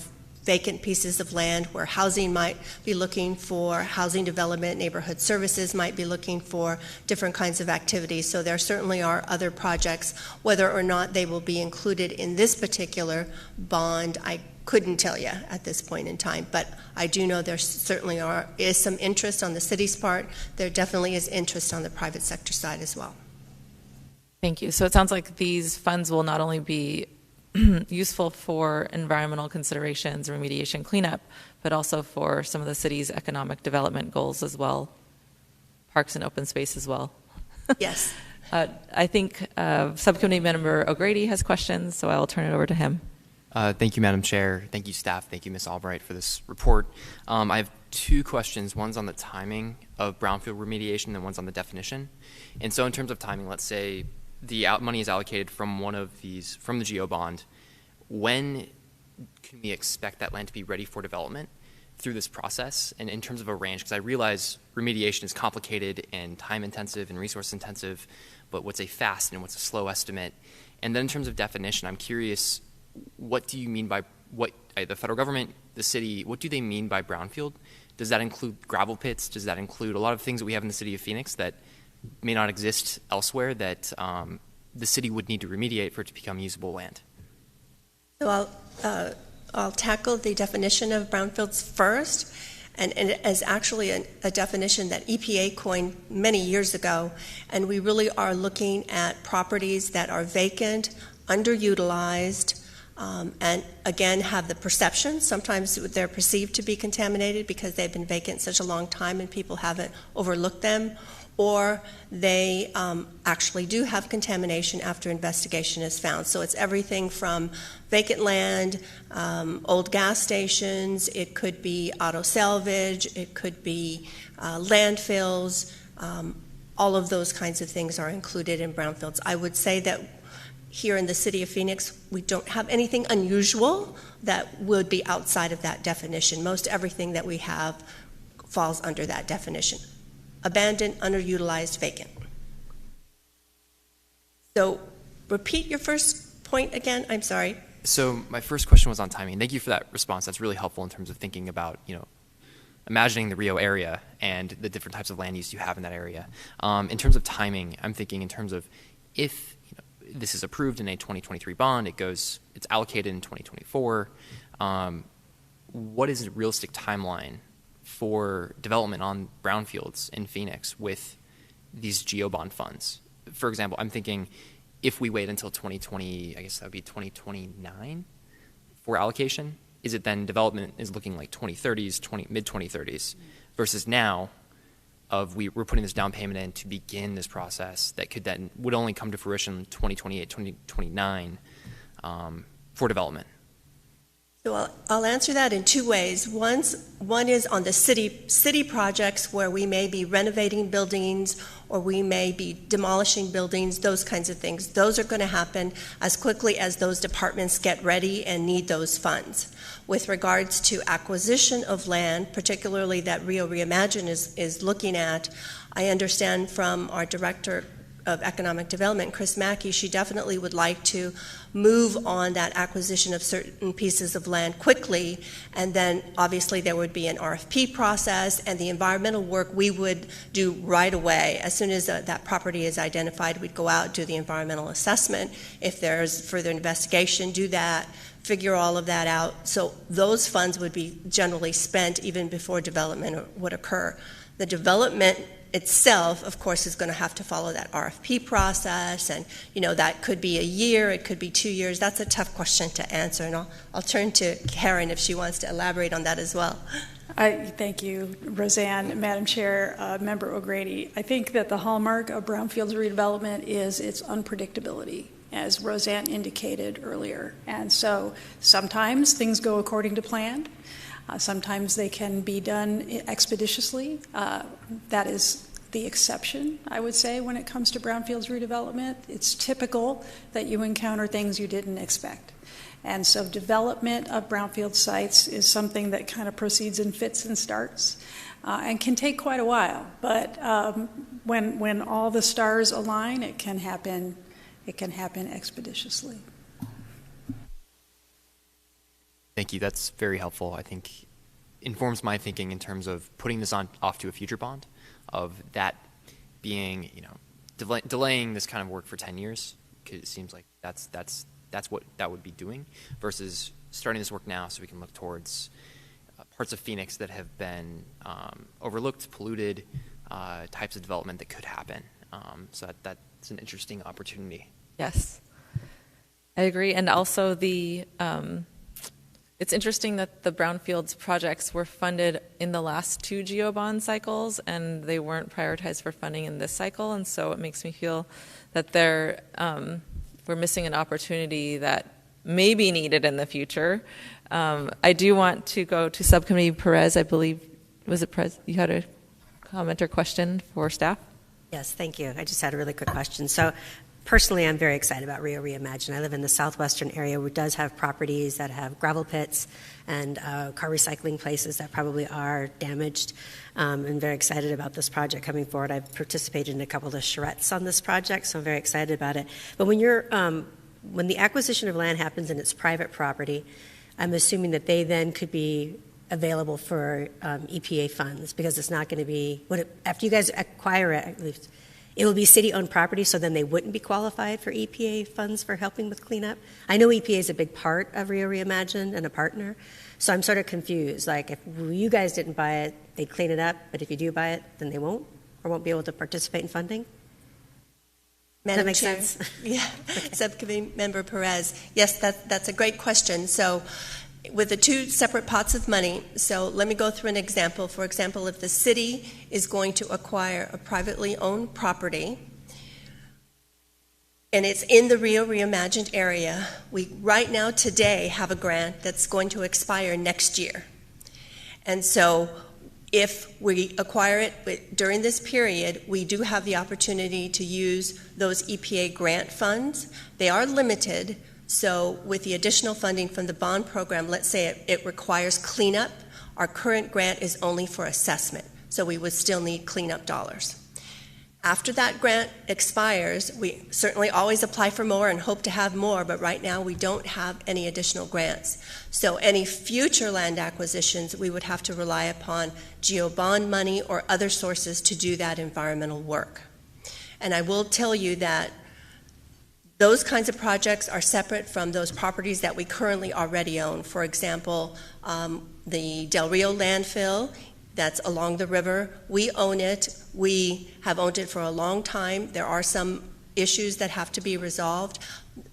vacant pieces of land where housing might be looking for housing development, neighborhood services might be looking for different kinds of activities. So there certainly are other projects. Whether or not they will be included in this particular bond, I couldn't tell you at this point in time, but I do know there certainly is some interest on the city's part. There definitely is interest on the private sector side as well. Thank you. So it sounds like these funds will not only be useful for environmental considerations, remediation, cleanup, but also for some of the city's economic development goals as well, parks and open space as well. Yes. I think Subcommittee Member O'Grady has questions, so I'll turn it over to him. Thank you, Madam Chair. Thank you, staff. Thank you, Ms. Albright, for this report. I have two questions. One's on the timing of brownfield remediation and one's on the definition. And so in terms of timing, let's say the money is allocated from one of these, from the GEO bond. When can we expect that land to be ready for development through this process? And in terms of a range, because I realize remediation is complicated and time intensive and resource intensive, but what's a fast and what's a slow estimate? And then in terms of definition, I'm curious, what do you mean by the federal government, the city, what do they mean by brownfield? Does that include gravel pits? Does that include a lot of things that we have in the city of Phoenix that may not exist elsewhere that the city would need to remediate for it to become usable land? So I'll tackle the definition of brownfields first, and it is actually a definition that EPA coined many years ago, and we really are looking at properties that are vacant, underutilized, and again have the perception, sometimes they're perceived to be contaminated because they've been vacant such a long time and people haven't overlooked them, or they actually do have contamination after investigation is found. So it's everything from vacant land, old gas stations, it could be auto salvage, it could be landfills, all of those kinds of things are included in brownfields. I would say that here in the city of Phoenix, we don't have anything unusual that would be outside of that definition. Most everything that we have falls under that definition. Abandoned, underutilized, vacant. So repeat your first point again, I'm sorry. So my first question was on timing. Thank you for that response. That's really helpful in terms of thinking about, imagining the Rio area and the different types of land use you have in that area. In terms of timing, I'm thinking in terms of if this is approved in a 2023 bond, it's allocated in 2024, what is a realistic timeline for development on brownfields in Phoenix with these GeoBond funds? For example, I'm thinking if we wait until 2020, I guess that would be 2029 for allocation, is it then development is looking like 2030s, mid-2030s, versus now we're putting this down payment in to begin this process that would only come to fruition 2028, 2029 for development? So I'll answer that in two ways. One is on the city projects where we may be renovating buildings or we may be demolishing buildings, those kinds of things. Those are going to happen as quickly as those departments get ready and need those funds. With regards to acquisition of land, particularly that Rio Reimagine is looking at, I understand from our Director of Economic Development, Chris Mackey, she definitely would like to move on that acquisition of certain pieces of land quickly, and then obviously there would be an RFP process, and the environmental work we would do right away. As soon as that property is identified, we'd go out, do the environmental assessment. If there's further investigation, do that, figure all of that out. So those funds would be generally spent even before development would occur. The development itself, of course, is going to have to follow that RFP process, and that could be a year, it could be 2 years. That's a tough question to answer, and I'll turn to Karen if she wants to elaborate on that as well. Thank you, Roseanne. Madam Chair, Member O'Grady, I think that the hallmark of brownfields redevelopment is its unpredictability, as Roseanne indicated earlier. And so sometimes things go according to plan. Sometimes they can be done expeditiously. That is the exception, I would say, when it comes to brownfields redevelopment. It's typical that you encounter things you didn't expect. And so development of brownfield sites is something that kind of proceeds in fits and starts and can take quite a while. But when all the stars align, it can happen expeditiously. Thank you. That's very helpful. I think informs my thinking in terms of putting this off to a future bond, of that being, delaying this kind of work for 10 years, because it seems like that's what that would be doing, versus starting this work now so we can look towards parts of Phoenix that have been overlooked, polluted, types of development that could happen. So that's an interesting opportunity. Yes, I agree. And also it's interesting that the Brownfields projects were funded in the last 2 GEO bond cycles, and they weren't prioritized for funding in this cycle. And so it makes me feel that we're missing an opportunity that may be needed in the future. I do want to go to Subcommittee Perez. I believe, was it Perez? You had a comment or question for staff? Yes, thank you. I just had a really quick question. So personally, I'm very excited about Rio Reimagine. I live in the southwestern area, which does have properties that have gravel pits and car recycling places that probably are damaged. I'm very excited about this project coming forward. I've participated in a couple of the charrettes on this project, so I'm very excited about it. But when the acquisition of land happens and it's private property, I'm assuming that they then could be available for EPA funds, because it's not going to be, after you guys acquire it, at least, it will be city-owned property, so then they wouldn't be qualified for EPA funds for helping with cleanup. I know EPA is a big part of Rio Reimagined and a partner, so I'm sort of confused. Like, if you guys didn't buy it, they'd clean it up, but if you do buy it, then they won't, or won't be able to participate in funding? Madam Does that Chair. make sense? Yeah, Subcommittee Member Perez. Yes, that's a great question. So with the 2 separate pots of money, so let me go through an example. For example, if the city is going to acquire a privately owned property and it's in the Rio Reimagined area, we right now today have a grant that's going to expire next year. And so if we acquire it during this period, we do have the opportunity to use those EPA grant funds. They are limited. So with the additional funding from the bond program, let's say it requires cleanup, our current grant is only for assessment, so we would still need cleanup dollars. After that grant expires, we certainly always apply for more and hope to have more, but right now we don't have any additional grants. So any future land acquisitions, we would have to rely upon GEO bond money or other sources to do that environmental work. And I will tell you that those kinds of projects are separate from those properties that we currently already own. For example, the Del Rio landfill that's along the river, we own it. We have owned it for a long time. There are some issues that have to be resolved.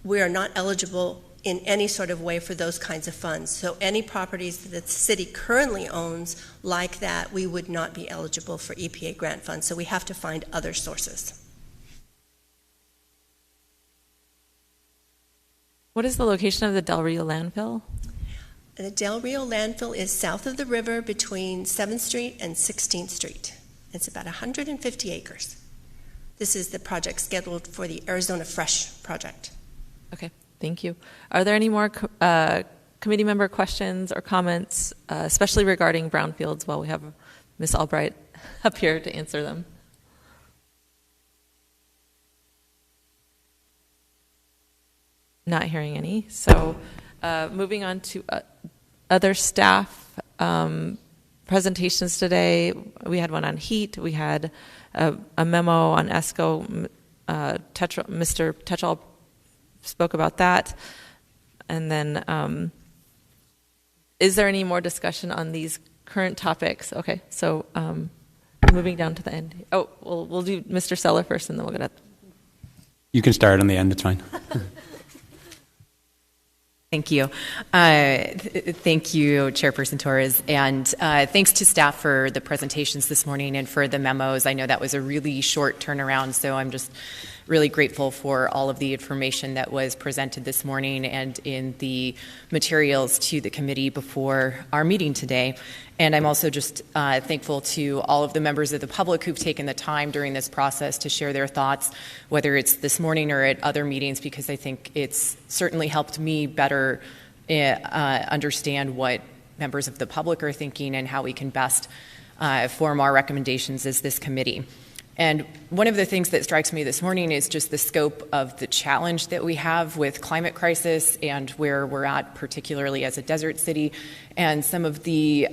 We are not eligible in any sort of way for those kinds of funds. So any properties that the city currently owns like that, we would not be eligible for EPA grant funds. So we have to find other sources. What is the location of the Del Rio landfill? The Del Rio landfill is south of the river between 7th Street and 16th Street. It's about 150 acres. This is the project scheduled for the Arizona Fresh project. Okay, thank you. Are there any more committee member questions or comments, especially regarding brownfields, while we have Ms. Albright up here to answer them? Not hearing any. So moving on to other staff presentations today. We had one on heat. We had a memo on ESCO. Mr. Tetchell spoke about that. And then is there any more discussion on these current topics? Okay, so moving down to the end. Oh, we'll do Mr. Seller first, and then we'll get at. You can start on the end, it's fine. Thank you. Thank you, Chairperson Torres, and thanks to staff for the presentations this morning and for the memos. I know that was a really short turnaround, so I'm just really grateful for all of the information that was presented this morning and in the materials to the committee before our meeting today. And I'm also just thankful to all of the members of the public who've taken the time during this process to share their thoughts, whether it's this morning or at other meetings, because I think it's certainly helped me better understand what members of the public are thinking and how we can best form our recommendations as this committee. And one of the things that strikes me this morning is just the scope of the challenge that we have with climate crisis and where we're at, particularly as a desert city, and some of the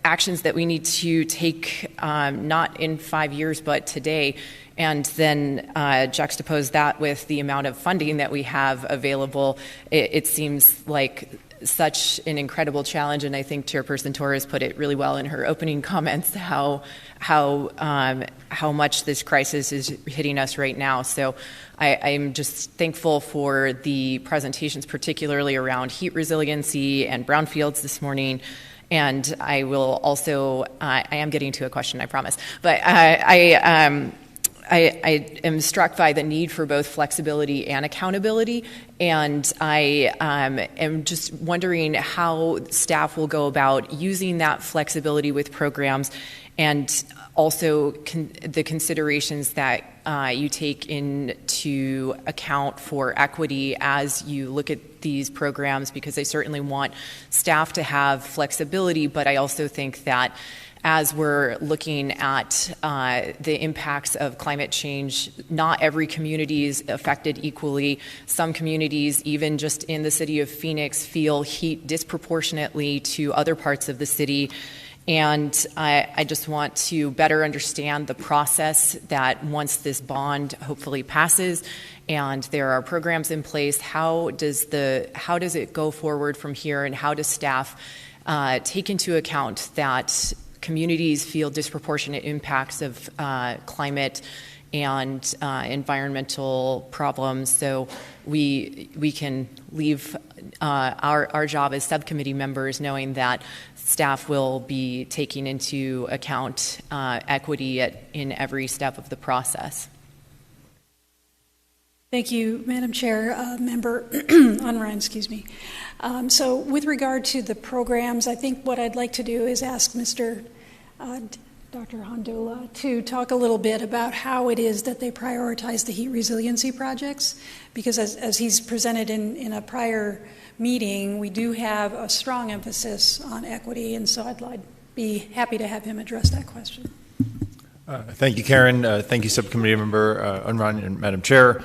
actions that we need to take not in 5 years, but today, and then juxtapose that with the amount of funding that we have available. It seems like such an incredible challenge, and I think Chairperson Torres put it really well in her opening comments, how much this crisis is hitting us right now. So I'm just thankful for the presentations, particularly around heat resiliency and brownfields this morning. And I will also, I am getting to a question, I promise, but I am struck by the need for both flexibility and accountability, and I am just wondering how staff will go about using that flexibility with programs, and also the considerations that you take into account for equity as you look at these programs, because I certainly want staff to have flexibility, but I also think that as we're looking at the impacts of climate change, not every community is affected equally. Some communities, even just in the city of Phoenix, feel heat disproportionately to other parts of the city. And I just want to better understand the process that once this bond hopefully passes and there are programs in place, how does it go forward from here, and how does staff take into account that communities feel disproportionate impacts of climate and environmental problems, so we can leave our job as subcommittee members knowing that staff will be taking into account equity in every step of the process. Thank you, Madam Chair. Member Unrein, excuse me. So with regard to the programs, I think what I'd like to do is ask Dr. Hondola to talk a little bit about how it is that they prioritize the heat resiliency projects, because as he's presented in a prior meeting, we do have a strong emphasis on equity, and so I'd be happy to have him address that question. Thank you, Karen. Thank you, Subcommittee Member Unrein and Madam Chair.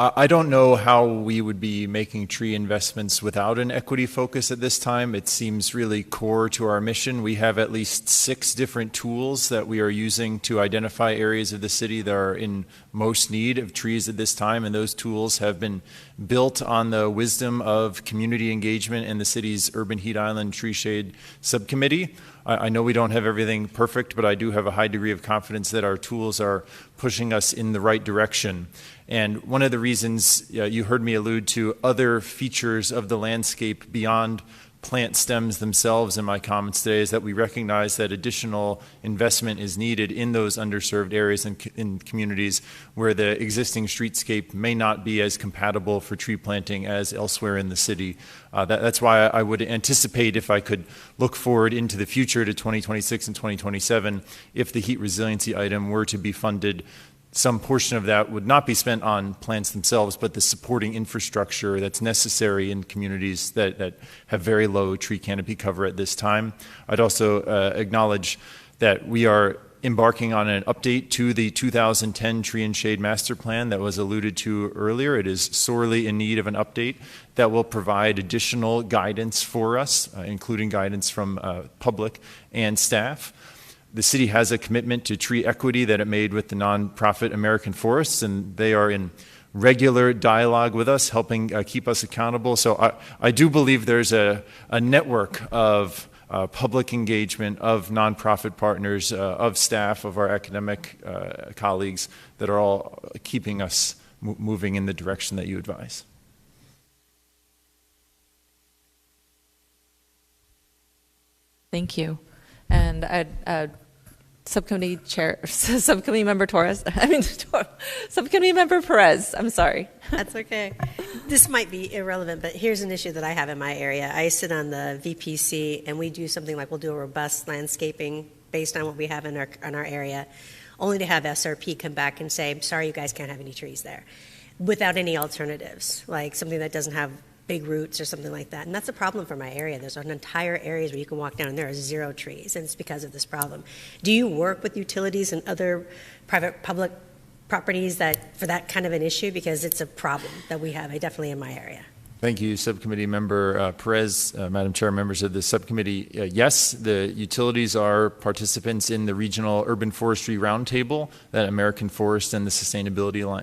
I don't know how we would be making tree investments without an equity focus at this time. It seems really core to our mission. We have at least 6 different tools that we are using to identify areas of the city that are in most need of trees at this time, and those tools have been built on the wisdom of community engagement and the city's Urban Heat Island Tree Shade Subcommittee. I know we don't have everything perfect, but I do have a high degree of confidence that our tools are pushing us in the right direction. And one of the reasons you heard me allude to other features of the landscape beyond plant stems themselves in my comments today is that we recognize that additional investment is needed in those underserved areas and in communities where the existing streetscape may not be as compatible for tree planting as elsewhere in the city. That's why I would anticipate, if I could look forward into the future to 2026 and 2027, if the heat resiliency item were to be funded, some portion of that would not be spent on plants themselves, but the supporting infrastructure that's necessary in communities that have very low tree canopy cover at this time. I'd also acknowledge that we are embarking on an update to the 2010 Tree and Shade Master Plan that was alluded to earlier. It is sorely in need of an update that will provide additional guidance for us, including guidance from public and staff. The city has a commitment to tree equity that it made with the nonprofit American Forests, and they are in regular dialogue with us, helping keep us accountable. So I do believe there's a network of public engagement, of nonprofit partners, of staff, of our academic colleagues that are all keeping us moving in the direction that you advise. Thank you. And Subcommittee Chair, Subcommittee Member Torres. Subcommittee Member Perez. I'm sorry. That's okay. This might be irrelevant, but here's an issue that I have in my area. I sit on the VPC, and we do something like we'll do a robust landscaping based on what we have in our area, only to have SRP come back and say, sorry, you guys can't have any trees there, without any alternatives, like something that doesn't have big roots or something like that. And that's a problem for my area. There's an entire areas where you can walk down and there are 0 trees, and it's because of this problem. Do you work with utilities and other private public properties that for that kind of an issue? Because it's a problem that we have definitely in my area. Thank you, Subcommittee Member Perez. Madam Chair, members of the subcommittee, yes, the utilities are participants in the Regional Urban Forestry Roundtable that American Forest and the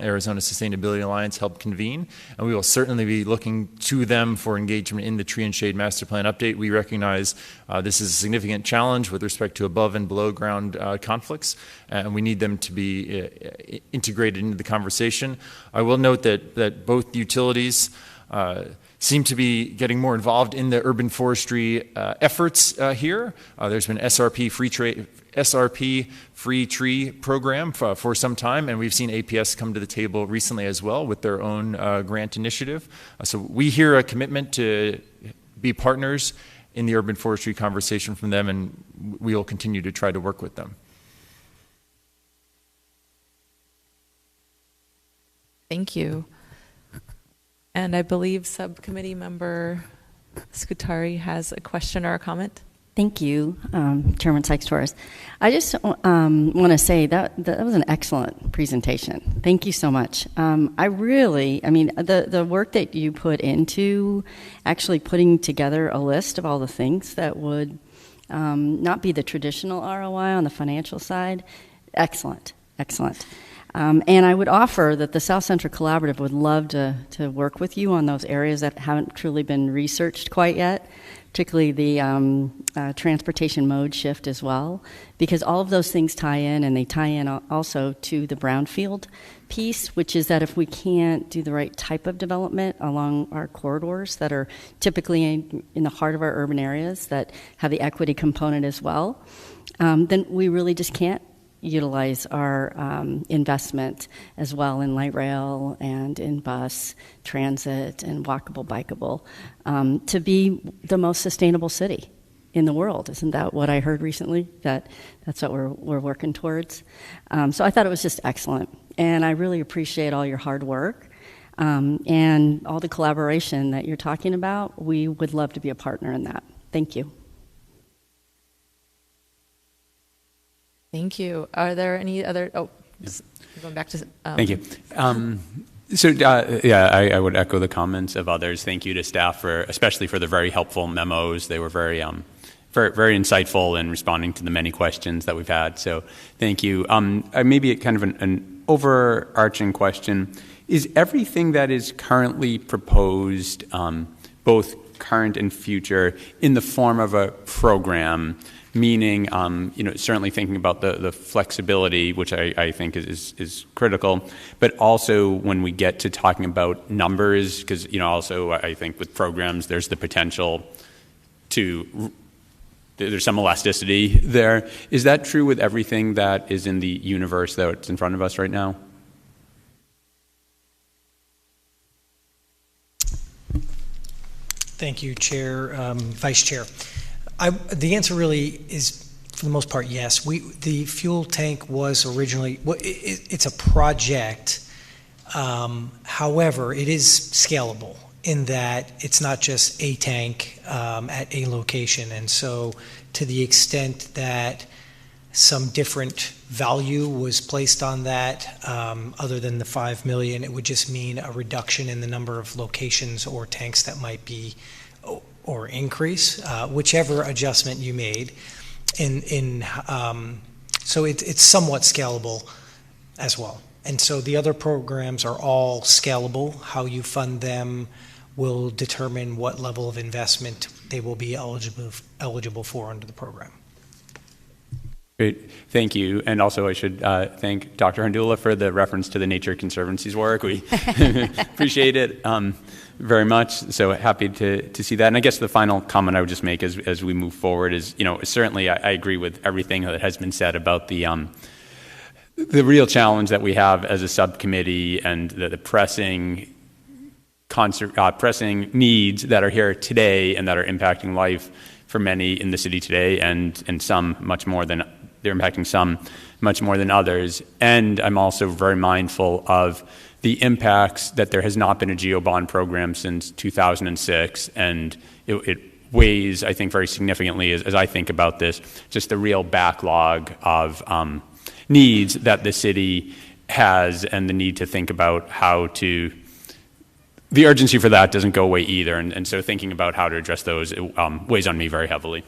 Arizona Sustainability Alliance helped convene, and we will certainly be looking to them for engagement in the Tree and Shade Master Plan update. We recognize this is a significant challenge with respect to above and below ground conflicts, and we need them to be integrated into the conversation. I will note that both utilities seem to be getting more involved in the urban forestry efforts here. There's been SRP free tree program for some time, and we've seen APS come to the table recently as well with their own grant initiative. So we hear a commitment to be partners in the urban forestry conversation from them, and we will continue to try to work with them. Thank you. And I believe Subcommittee Member Scutari has a question or a comment. Thank you, Chairman Sykes-Torres. I just want to say that was an excellent presentation. Thank you so much. The work that you put into actually putting together a list of all the things that would not be the traditional ROI on the financial side, excellent. And I would offer that the South Central Collaborative would love to work with you on those areas that haven't truly been researched quite yet, particularly the transportation mode shift as well, because all of those things tie in, and they tie in also to the brownfield piece, which is that if we can't do the right type of development along our corridors that are typically in the heart of our urban areas that have the equity component as well, then we really just can't utilize our investment as well in light rail and in bus, transit, and walkable, bikeable to be the most sustainable city in the world. Isn't that what I heard recently? That's what we're working towards. So I thought it was just excellent. And I really appreciate all your hard work and all the collaboration that you're talking about. We would love to be a partner in that. Thank you. Thank you. Are there any other? Going back to. Thank you. I would echo the comments of others. Thank you to staff especially for the very helpful memos. They were very insightful in responding to the many questions that we've had. So thank you. Maybe kind of an overarching question: is everything that is currently proposed, both current and future, in the form of a program? Meaning, certainly thinking about the flexibility, which I think is critical, but also when we get to talking about numbers, because, also I think with programs, there's the potential there's some elasticity there. Is that true with everything that is in the universe that's in front of us right now? Thank you, Chair, Vice Chair. The answer really is, for the most part, yes. The fuel tank was originally, it's a project. However, it is scalable in that it's not just a tank at a location. And so to the extent that some different value was placed on that, other than the $5 million, it would just mean a reduction in the number of locations or tanks that might be or increase, whichever adjustment you made. So it's somewhat scalable as well. And so the other programs are all scalable. How you fund them will determine what level of investment they will be eligible for under the program. Great. Thank you. And also I should thank Dr. Handula for the reference to the Nature Conservancy's work. We appreciate it very much. So happy to see that. And I guess the final comment I would just make as we move forward is, certainly I agree with everything that has been said about the real challenge that we have as a subcommittee and the pressing needs that are here today and that are impacting life for many in the city today, and some much more than they're impacting some much more than others. And I'm also very mindful of the impacts that there has not been a GeoBond program since 2006, and it weighs, I think, very significantly as I think about this, just the real backlog of needs that the city has, and the need to think about how to. The urgency for that doesn't go away either, and so thinking about how to address those weighs on me very heavily.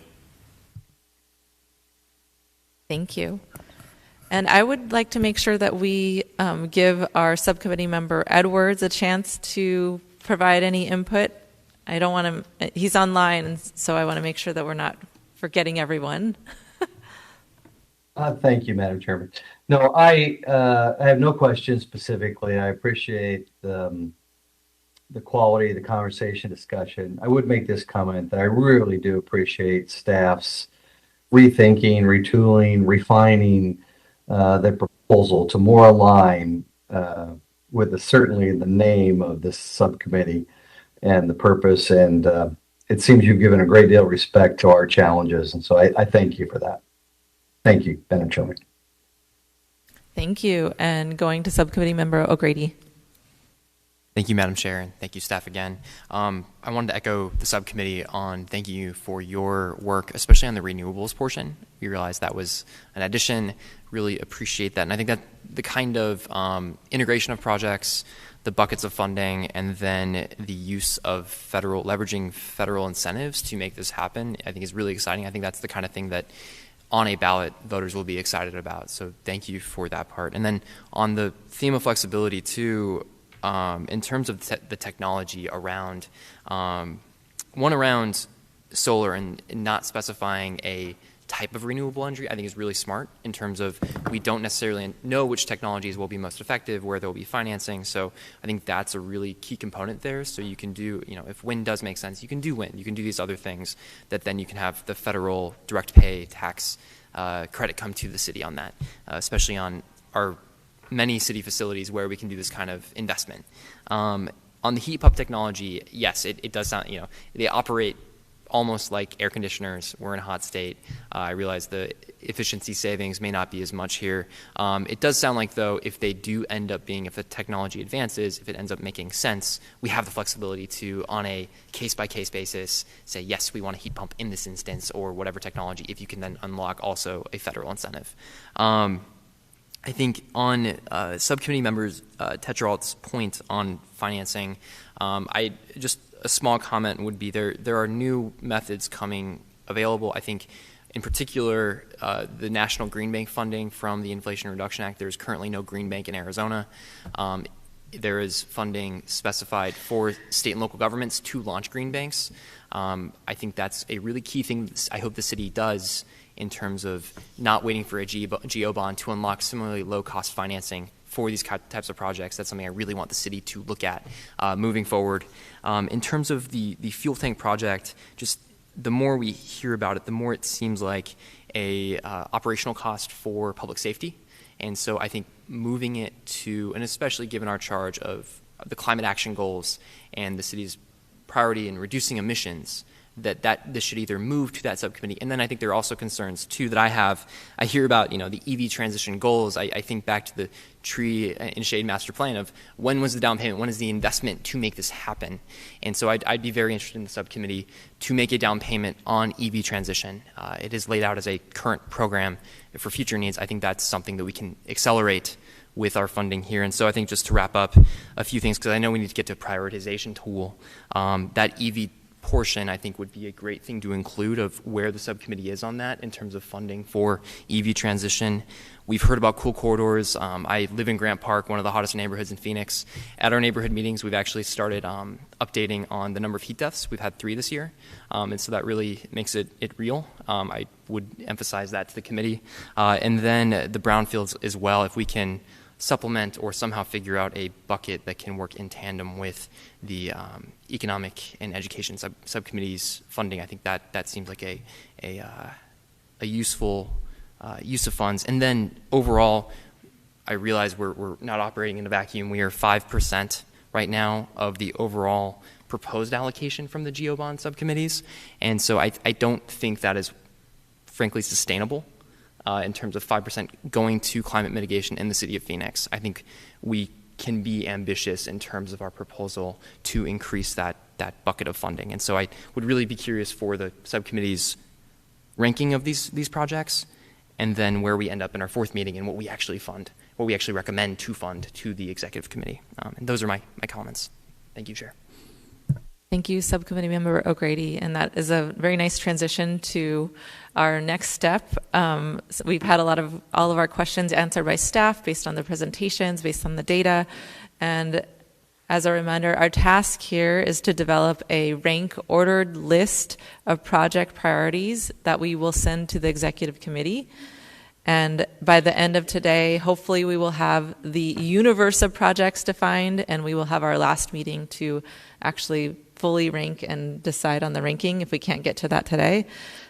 Thank you. And I would like to make sure that we give our subcommittee member Edwards a chance to provide any input. I don't want to, he's online, and so I want to make sure that we're not forgetting everyone. Thank you, Madam Chairman. No, I have no questions specifically. I appreciate the quality of the conversation discussion. I would make this comment that I really do appreciate staff's rethinking, retooling, refining the proposal to more align with certainly the name of this subcommittee and the purpose. And it seems you've given a great deal of respect to our challenges. And so I thank you for that. Thank you, Madam Chairman. Thank you. And going to Subcommittee Member O'Grady. Thank you, Madam Chair, and thank you, staff, again. I wanted to echo the subcommittee on thank you for your work, especially on the renewables portion. We realized that was an addition. Really appreciate that. And I think that the kind of integration of projects, the buckets of funding, and then the use of leveraging federal incentives to make this happen, I think is really exciting. I think that's the kind of thing that on a ballot voters will be excited about. So thank you for that part. And then on the theme of flexibility too, in terms of the technology around, one around solar and not specifying a type of renewable energy, I think is really smart in terms of we don't necessarily know which technologies will be most effective, where there will be financing. So I think that's a really key component there. So you can do, if wind does make sense, you can do wind. You can do these other things that then you can have the federal direct pay tax credit come to the city on that, especially on our many city facilities where we can do this kind of investment. On the heat pump technology, yes, it does sound, they operate almost like air conditioners. We're in a hot state. I realize the efficiency savings may not be as much here. It does sound like, though, if they do end up being, if the technology advances, if it ends up making sense, we have the flexibility to, on a case-by-case basis, say, yes, we want a heat pump in this instance or whatever technology, if you can then unlock also a federal incentive. I think on subcommittee members Tetrault's point on financing, just a small comment would be there are new methods coming available. I think in particular the National Green Bank funding from the Inflation Reduction Act. There's currently no Green Bank in Arizona. There is funding specified for state and local governments to launch green banks. I think that's a really key thing I hope the city does in terms of not waiting for a GO bond to unlock similarly low-cost financing for these types of projects. That's something I really want the city to look at moving forward. In terms of the fuel tank project, just the more we hear about it, the more it seems like a operational cost for public safety. And so I think moving it to, and especially given our charge of the climate action goals and the city's priority in reducing emissions, that this should either move to that subcommittee. And then I think there are also concerns too that I hear about, the EV transition goals. I think back to the tree and shade master plan of when was the down payment, when is the investment to make this happen. And so I'd be very interested in the subcommittee to make a down payment on EV transition. It is laid out as a current program for future needs. I think that's something that we can accelerate with our funding here. And so I think just to wrap up a few things, because I know we need to get to a prioritization tool, that EV portion, I think, would be a great thing to include of where the subcommittee is on that in terms of funding for EV transition. We've heard about cool corridors. I live in Grant Park, one of the hottest neighborhoods in Phoenix. At our neighborhood meetings, we've actually started updating on the number of heat deaths. We've had 3 this year, and so that really makes it real. I would emphasize that to the committee. And then the brownfields as well, if we can supplement or somehow figure out a bucket that can work in tandem with the economic and education subcommittee's funding. I think that seems like a useful use of funds. And then overall, I realize we're not operating in a vacuum. We are 5% right now of the overall proposed allocation from the GeoBond subcommittees. And so I don't think that is frankly sustainable. In terms of 5% going to climate mitigation in the city of Phoenix. I think we can be ambitious in terms of our proposal to increase that bucket of funding. And so I would really be curious for the subcommittee's ranking of these projects, and then where we end up in our 4th meeting and what we actually fund, what we actually recommend to fund to the executive committee. And those are my comments. Thank you, Chair. Thank you, Subcommittee Member O'Grady. And that is a very nice transition to our next step. So we've had all of our questions answered by staff based on the presentations, based on the data. And as a reminder, our task here is to develop a rank-ordered list of project priorities that we will send to the executive committee. And by the end of today, hopefully we will have the universe of projects defined, and we will have our last meeting to actually fully rank and decide on the ranking if we can't get to that today.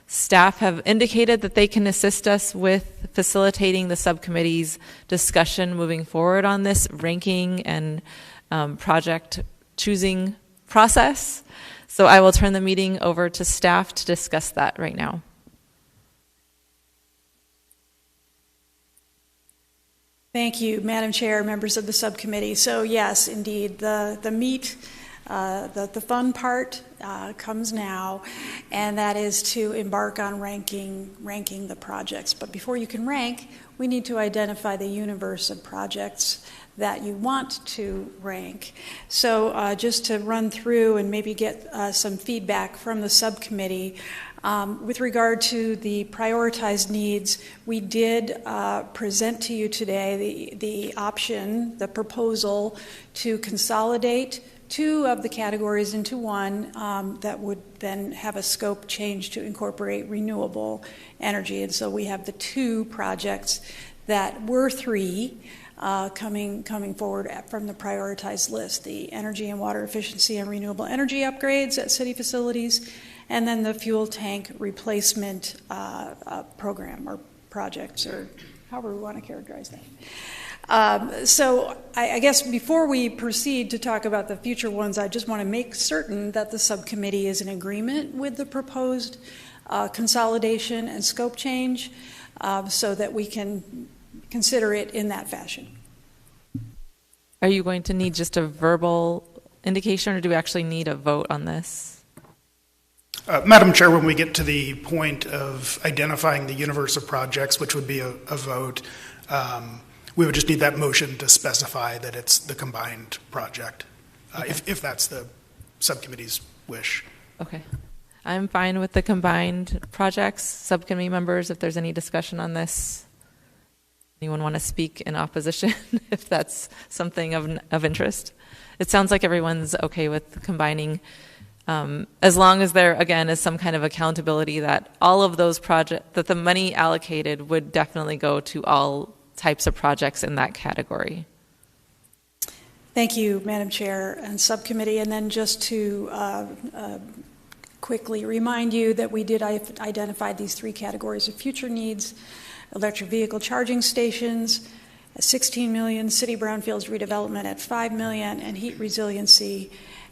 Staff have indicated that they can assist us with facilitating the subcommittee's discussion moving forward on this ranking and project choosing process. So I will turn the meeting over to staff to discuss that right now. Thank you, Madam Chair, members of the subcommittee. So yes, indeed, the meat, the fun part comes now, and that is to embark on ranking the projects. But before you can rank, we need to identify the universe of projects that you want to rank. So just to run through and maybe get some feedback from the subcommittee, with regard to the prioritized needs, we did present to you today the option, the proposal to consolidate 2 of the categories into one that would then have a scope change to incorporate renewable energy. And so we have the 2 projects that were 3 coming forward from the prioritized list, the energy and water efficiency and renewable energy upgrades at city facilities, and then the fuel tank replacement program or projects, or however we want to characterize that. So I guess before we proceed to talk about the future ones, I just want to make certain that the subcommittee is in agreement with the proposed consolidation and scope change so that we can consider it in that fashion. Are you going to need just a verbal indication, or do we actually need a vote on this? Madam Chair, when we get to the point of identifying the universe of projects, which would be a vote, we would just need that motion to specify that it's the combined project, okay. if that's the subcommittee's wish. Okay. I'm fine with the combined projects. Subcommittee members, if there's any discussion on this, anyone want to speak in opposition if that's something of interest? It sounds like everyone's okay with combining, as long as there, again, is some kind of accountability that all of those projects, that the money allocated would definitely go to all types of projects in that category. Thank you, Madam Chair and Subcommittee. And then just to quickly remind you that we did identify these 3 categories of future needs: electric vehicle charging stations at $16 million, city brownfields redevelopment at $5 million, and heat resiliency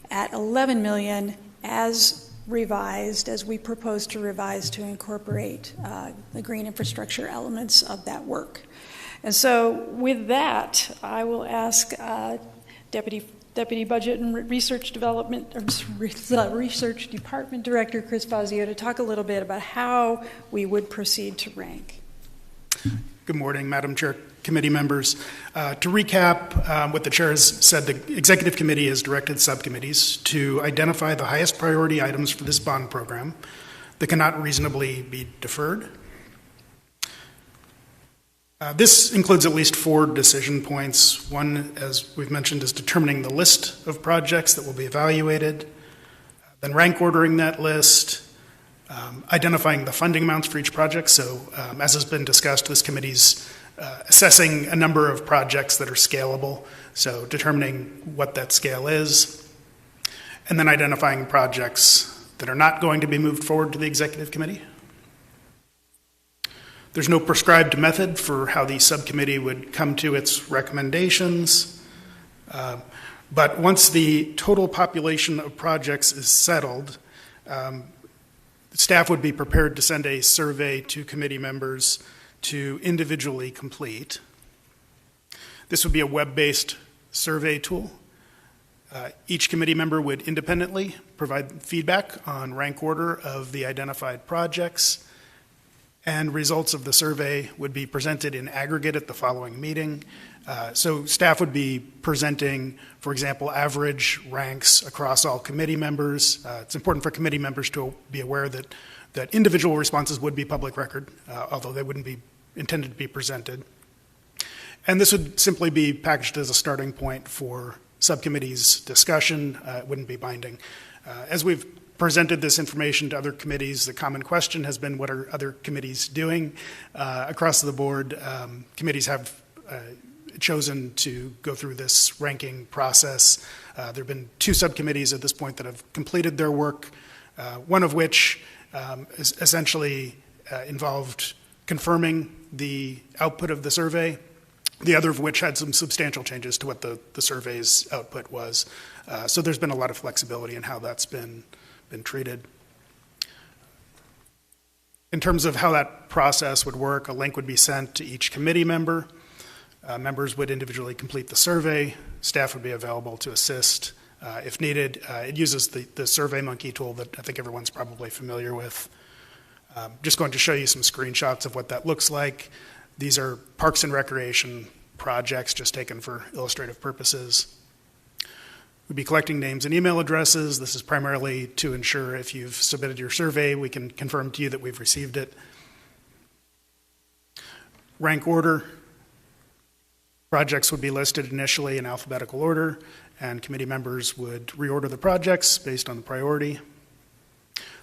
at $11 million, as revised, as we propose to revise to incorporate the green infrastructure elements of that work. And so with that, I will ask Deputy Budget and Research Development, Research Department Director Chris Fazio to talk a little bit about how we would proceed to rank. Good morning, Madam Chair, committee members. To recap what the chair has said, the executive committee has directed subcommittees to identify the highest priority items for this bond program that cannot reasonably be deferred. This includes at least 4 decision points. One, as we've mentioned, is determining the list of projects that will be evaluated, then rank ordering that list, identifying the funding amounts for each project. So as has been discussed, this committee's assessing a number of projects that are scalable, so determining what that scale is, and then identifying projects that are not going to be moved forward to the executive committee. There's no prescribed method for how the subcommittee would come to its recommendations, but once the total population of projects is settled, staff would be prepared to send a survey to committee members to individually complete. This would be a web-based survey tool. Each committee member would independently provide feedback on rank order of the identified projects, and results of the survey would be presented in aggregate at the following meeting. So staff would be presenting, for example, average ranks across all committee members. It's important for committee members to be aware that individual responses would be public record, although they wouldn't be intended to be presented. And this would simply be packaged as a starting point for subcommittee's discussion. It wouldn't be binding. As we've presented this information to other committees, the common question has been, what are other committees doing? Across the board, committees have chosen to go through this ranking process. There have been 2 subcommittees at this point that have completed their work, one of which is essentially involved confirming the output of the survey, the other of which had some substantial changes to what the survey's output was. So there's been a lot of flexibility in how that's been treated. In terms of how that process would work, a link would be sent to each committee member. Members would individually complete the survey. Staff would be available to assist if needed. It uses the SurveyMonkey tool that I think everyone's probably familiar with. Just going to show you some screenshots of what that looks like. These are Parks and Recreation projects, just taken for illustrative purposes. We'd be collecting names and email addresses. This is primarily to ensure if you've submitted your survey, we can confirm to you that we've received it. Rank order. Projects would be listed initially in alphabetical order, and committee members would reorder the projects based on the priority.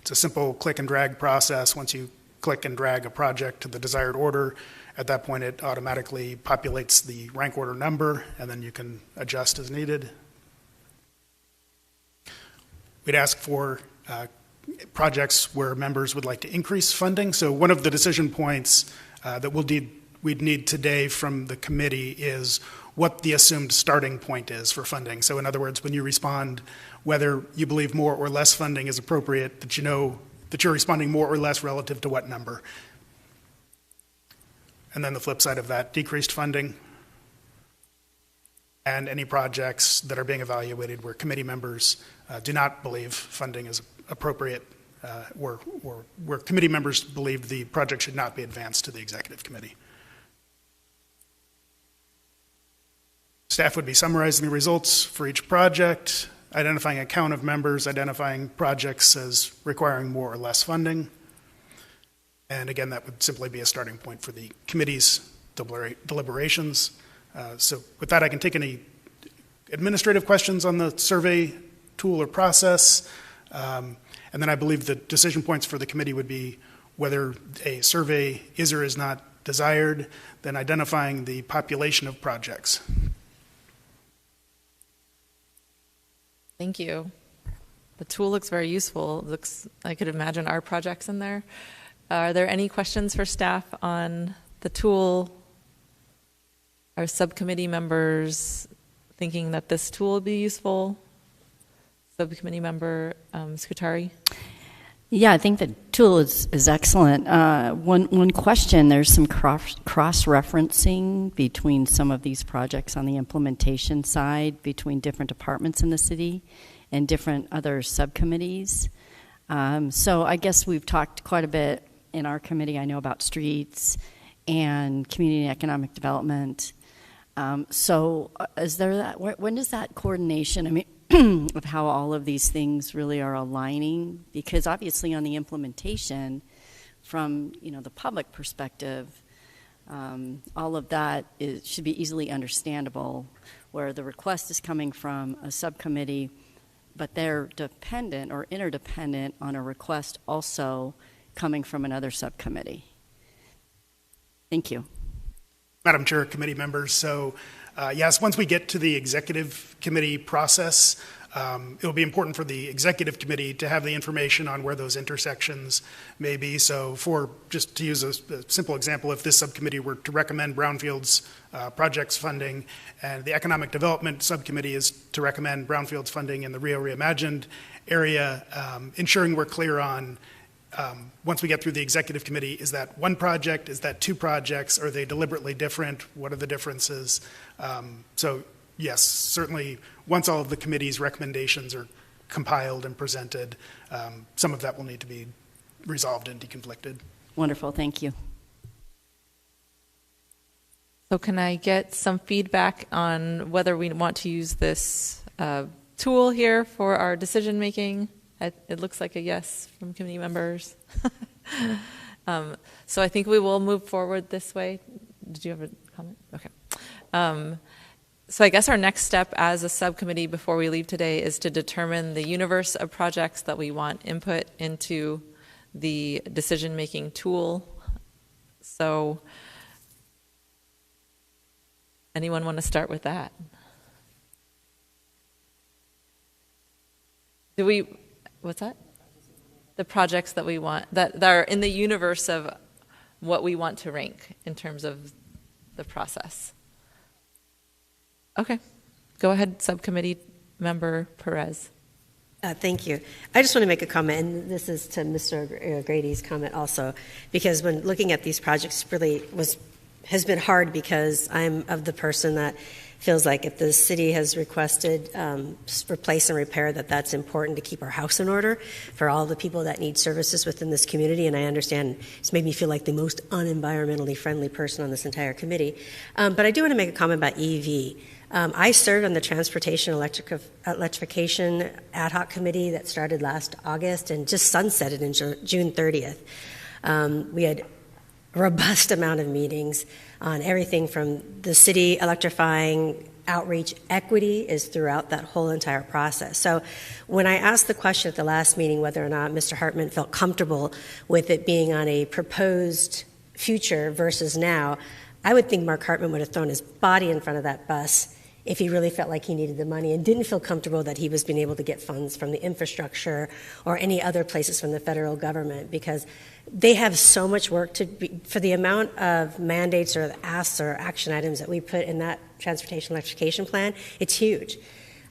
It's a simple click and drag process. Once you click and drag a project to the desired order, at that point it automatically populates the rank order number, and then you can adjust as needed. We'd ask for projects where members would like to increase funding. So one of the decision points that we'd need today from the committee is what the assumed starting point is for funding. So in other words, when you respond, whether you believe more or less funding is appropriate, that you know that you're responding more or less relative to what number. And then the flip side of that, decreased funding, and any projects that are being evaluated where committee members do not believe funding is appropriate, or where committee members believe the project should not be advanced to the executive committee. Staff would be summarizing the results for each project, identifying a count of members, identifying projects as requiring more or less funding. And again, that would simply be a starting point for the committee's deliberations. So with that, I can take any administrative questions on the survey tool or process. And then I believe the decision points for the committee would be whether a survey is or is not desired, then identifying the population of projects. Thank you. The tool looks very useful. I could imagine our projects in there. Are there any questions for staff on the tool? Are subcommittee members thinking that this tool will be useful? Subcommittee member Scutari? Yeah, I think the tool is excellent. One question, there's some cross-referencing between some of these projects on the implementation side, between different departments in the city and different other subcommittees. So I guess we've talked quite a bit in our committee, I know, about streets and community and economic development. So is there that, when does that coordination, I mean, of how all of these things really are aligning? Because obviously on the implementation, from the public perspective, all of that should be easily understandable, where the request is coming from a subcommittee, but they're dependent or interdependent on a request also coming from another subcommittee. Thank you. Madam Chair, committee members, so yes, once we get to the executive committee process, it will be important for the executive committee to have the information on where those intersections may be. So just to use a simple example, if this subcommittee were to recommend Brownfields projects funding, and the economic development subcommittee is to recommend Brownfields funding in the Rio Reimagined area, ensuring we're clear on once we get through the executive committee, is that one project, is that two projects, are they deliberately different, what are the differences? So yes, certainly once all of the committee's recommendations are compiled and presented, some of that will need to be resolved and deconflicted. Wonderful, thank you. So can I get some feedback on whether we want to use this tool here for our decision making? It looks like a yes from committee members. So I think we will move forward this way. Did you have a comment? Okay. So I guess our next step as a subcommittee before we leave today is to determine the universe of projects that we want input into the decision-making tool. So anyone want to start with that? What's that? The projects that we want, that are in the universe of what we want to rank in terms of the process. Okay. Go ahead, Subcommittee Member Perez. Thank you. I just want to make a comment, and this is to Mr. Grady's comment also, because when looking at these projects really has been hard, because I'm of the person that feels like if the city has requested replace and repair, that's important to keep our house in order for all the people that need services within this community. And I understand it's made me feel like the most unenvironmentally friendly person on this entire committee. But I do want to make a comment about EV. I served on the Transportation Electrification Ad Hoc Committee that started last August and just sunsetted in June 30th. We had a robust amount of meetings on everything from the city electrifying. Outreach equity is throughout that whole entire process. So when I asked the question at the last meeting whether or not Mr. Hartman felt comfortable with it being on a proposed future versus now, I would think Mark Hartman would have thrown his body in front of that bus if he really felt like he needed the money and didn't feel comfortable that he was being able to get funds from the infrastructure or any other places from the federal government, because they have so much work to be, for the amount of mandates or asks or action items that we put in that transportation electrification plan. It's huge.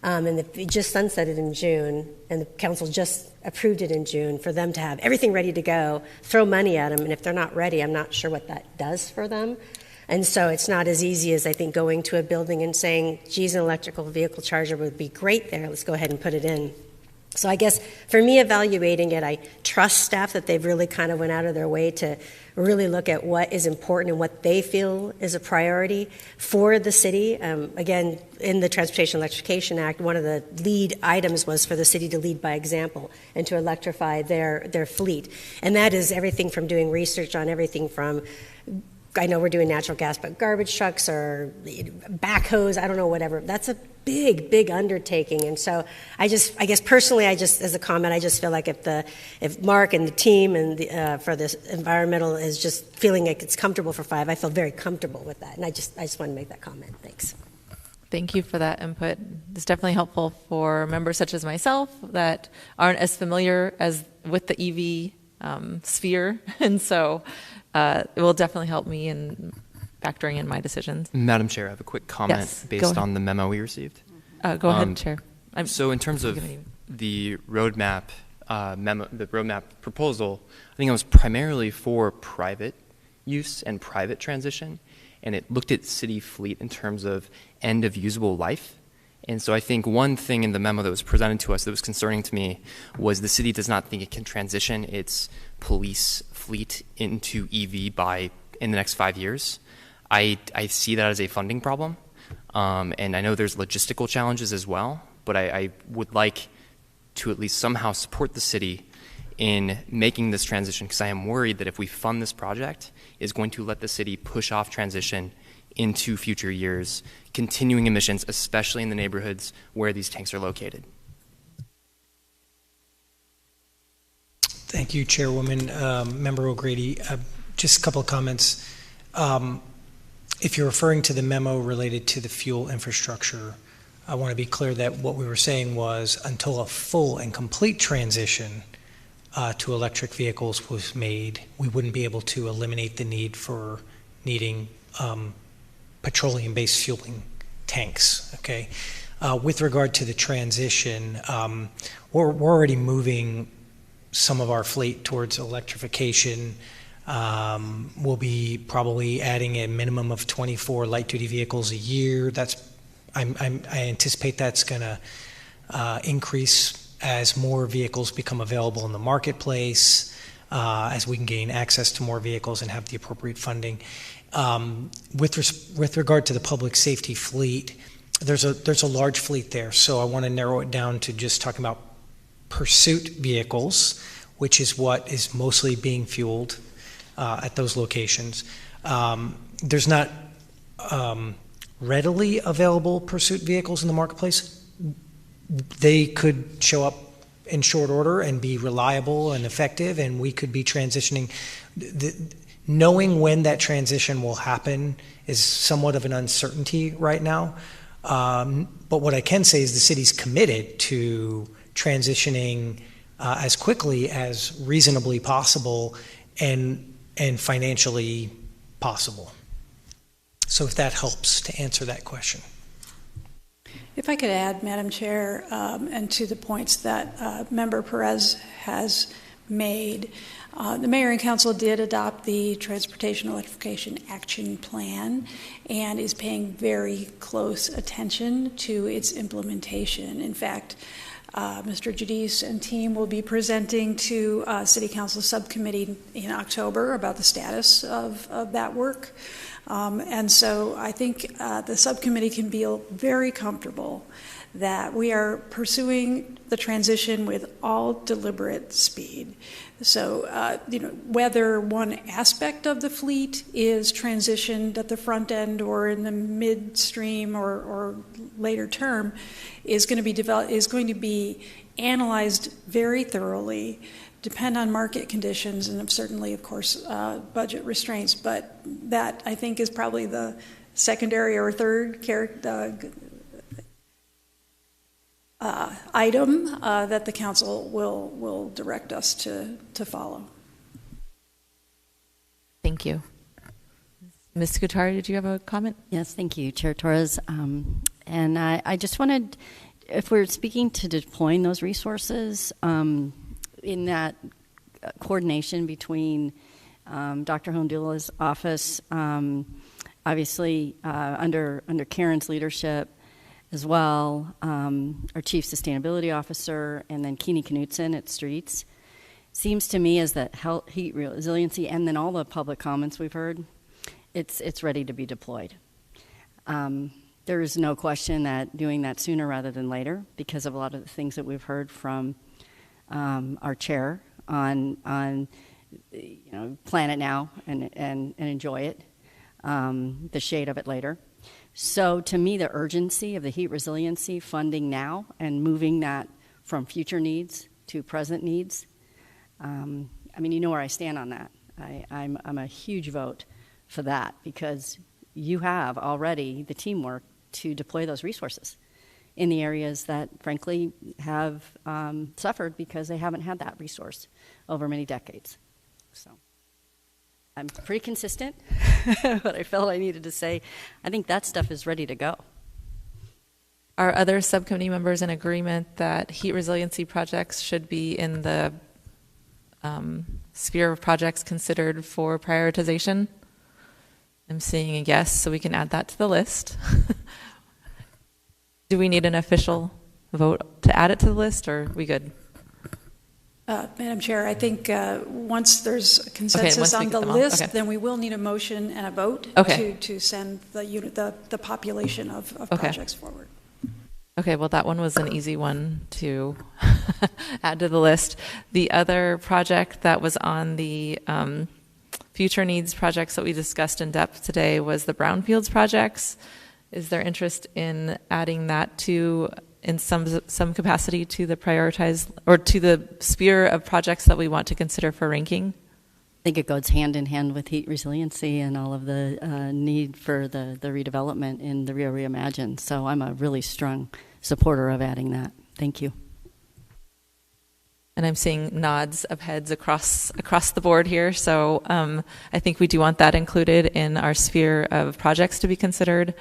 And it just sunsetted in June, and the council just approved it in June, for them to have everything ready to go, throw money at them, and if they're not ready, I'm not sure what that does for them. And so it's not as easy as, I think, going to a building and saying, geez, an electrical vehicle charger would be great there, let's go ahead and put it in. So I guess for me, evaluating it, I trust staff that they've really kind of went out of their way to really look at what is important and what they feel is a priority for the city. Again, in the Transportation Electrification Act, one of the lead items was for the city to lead by example and to electrify their fleet. And that is everything from doing research on everything from, I know we're doing natural gas, but garbage trucks or backhoes, I don't know, whatever. That's a big, big undertaking. And so I guess personally, as a comment, I just feel like if Mark and the team and for this environmental is just feeling like it's comfortable for 5, I feel very comfortable with that. And I just want to make that comment. Thanks. Thank you for that input. It's definitely helpful for members such as myself that aren't as familiar as with the EV sphere. And so it will definitely help me in factoring in my decisions. Madam Chair, I have a quick comment based on the memo we received. Go ahead, Chair. So in terms of the roadmap memo, the roadmap proposal, I think it was primarily for private use and private transition, and it looked at city fleet in terms of end of usable life. And so I think one thing in the memo that was presented to us that was concerning to me was the city does not think it can transition its police fleet into EV by in the next 5 years, I see that as a funding problem. And I know there's logistical challenges as well, but I would like to at least somehow support the city in making this transition, because I am worried that if we fund this project, it's going to let the city push off transition into future years, continuing emissions, especially in the neighborhoods where these tanks are located. Thank you, Chairwoman. Member O'Grady, just a couple of comments. If you're referring to the memo related to the fuel infrastructure, I want to be clear that what we were saying was until a full and complete transition to electric vehicles was made, we wouldn't be able to eliminate the need for needing petroleum-based fueling tanks, okay? With regard to the transition, we're already moving some of our fleet towards electrification. We'll be probably adding a minimum of 24 light-duty vehicles a year. I anticipate that's going to increase as more vehicles become available in the marketplace, as we can gain access to more vehicles and have the appropriate funding. With regard to the public safety fleet, there's a large fleet there, so I want to narrow it down to just talking about pursuit vehicles, which is what is mostly being fueled at those locations. There's not readily available pursuit vehicles in the marketplace. They could show up in short order and be reliable and effective, and we could be transitioning. Knowing when that transition will happen is somewhat of an uncertainty right now. But what I can say is the city's committed to transitioning as quickly as reasonably possible and financially possible. So if that helps to answer that question. If I could add, Madam Chair, and to the points that Member Perez has made, the Mayor and Council did adopt the Transportation Electrification Action Plan and is paying very close attention to its implementation. In fact, Mr. Giudice and team will be presenting to City Council Subcommittee in October about the status of that work. And so I think the subcommittee can feel very comfortable that we are pursuing the transition with all deliberate speed. So, whether one aspect of the fleet is transitioned at the front end or in the midstream or later term is going to be analyzed very thoroughly, depend on market conditions, and certainly, of course, budget restraints. But that, I think, is probably the secondary or third item that the council will direct us to follow. Thank you. Ms. Gutari, did you have a comment? Yes, thank you, Chair Torres. And I just wanted, if we're speaking to deploying those resources, in that coordination between Dr. Hondula's office, obviously under Karen's leadership as well, our Chief Sustainability Officer, and then Keeney Knutson at Streets, seems to me as that heat resiliency and then all the public comments we've heard, it's ready to be deployed. There is no question that doing that sooner rather than later, because of a lot of the things that we've heard from our chair on plan it now and enjoy it, the shade of it later. So to me, the urgency of the heat resiliency funding now and moving that from future needs to present needs, you know where I stand on that. I'm a huge vote for that, because you have already the teamwork to deploy those resources in the areas that, frankly, have suffered because they haven't had that resource over many decades. So I'm pretty consistent, but I felt I needed to say, I think that stuff is ready to go. Are other subcommittee members in agreement that heat resiliency projects should be in the sphere of projects considered for prioritization? I'm seeing a yes, so we can add that to the list. Do we need an official vote to add it to the list, or are we good? Madam Chair, I think once there's once consensus we on get the them all, list, okay. then we will need a motion and a vote to send the population of projects forward. Okay, well, that one was an easy one to add to the list. The other project that was on the future needs projects that we discussed in depth today was the Brownfields Projects. Is there interest in adding that to, in some capacity, to the prioritized, or to the sphere of projects that we want to consider for ranking? I think it goes hand in hand with heat resiliency and all of the need for the redevelopment in the Rio Reimagine. So I'm a really strong supporter of adding that. Thank you. And I'm seeing nods of heads across the board here. So I think we do want that included in our sphere of projects to be considered.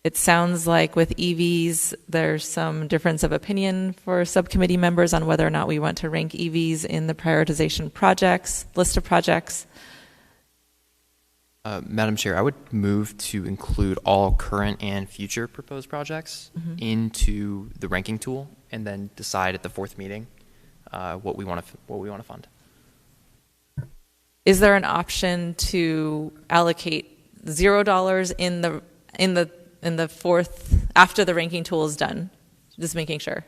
It sounds like with EVs, there's some difference of opinion for subcommittee members on whether or not we want to rank EVs in the prioritization projects, list of projects. Madam Chair, I would move to include all current and future proposed projects into the ranking tool, and then decide at the fourth meeting what we want to fund. Is there an option to allocate $0 in the fourth after the ranking tool is done? Just making sure.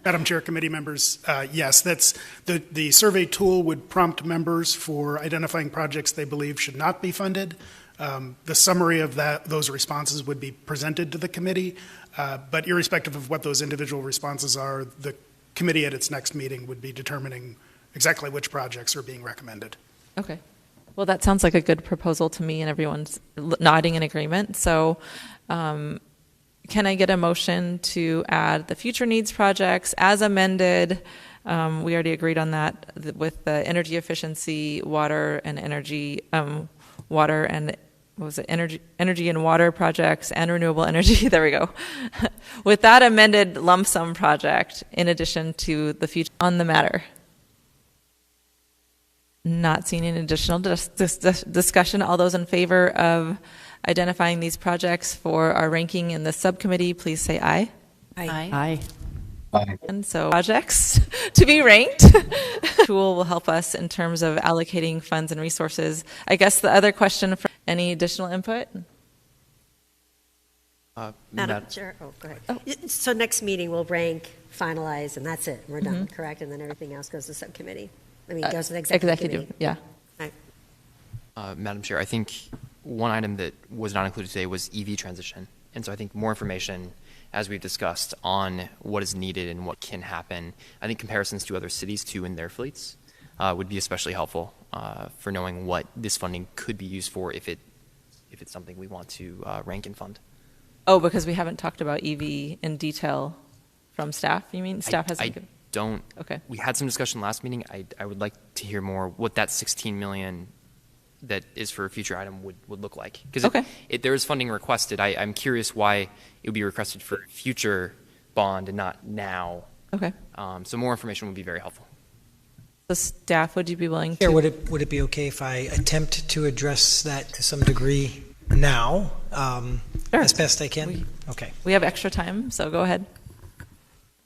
Madam Chair, committee members, yes, that's the survey tool would prompt members for identifying projects they believe should not be funded. The summary of those responses would be presented to the committee, but irrespective of what those individual responses are, the committee at its next meeting would be determining exactly which projects are being recommended. Okay. Well, that sounds like a good proposal to me, and everyone's nodding in agreement. So can I get a motion to add the future needs projects as amended? We already agreed on that with the energy efficiency, water and energy, water and what was it? Energy and water projects and renewable energy. There we go. With that amended lump sum project, in addition to the future on the matter. Not seeing any additional discussion. All those in favor of identifying these projects for our ranking in the subcommittee, please say aye. Aye. Aye. Aye. And so projects to be ranked. Tool will help us in terms of allocating funds and resources. I guess the other question, for any additional input? Madam Chair, go ahead. So next meeting we'll rank, finalize, and that's it. We're done, correct? And then everything else goes to subcommittee. I mean, goes to the executive committee. Yeah. Right. Madam Chair, I think one item that was not included today was EV transition. And so I think more information, as we've discussed, on what is needed and what can happen. I think comparisons to other cities too in their fleets would be especially helpful for knowing what this funding could be used for if it's something we want to rank and fund. Oh, because we haven't talked about EV in detail from staff, you mean? Staff hasn't given? Don't. Okay. We had some discussion last meeting. I would like to hear more what that $16 million that is for a future item would look like. Because there is funding requested. I'm curious why it would be requested for future bond and not now. Okay. So more information would be very helpful. So staff, would you be willing to? Chair, would it be okay if I attempt to address that to some degree now, as best I can? Okay. We have extra time, so go ahead.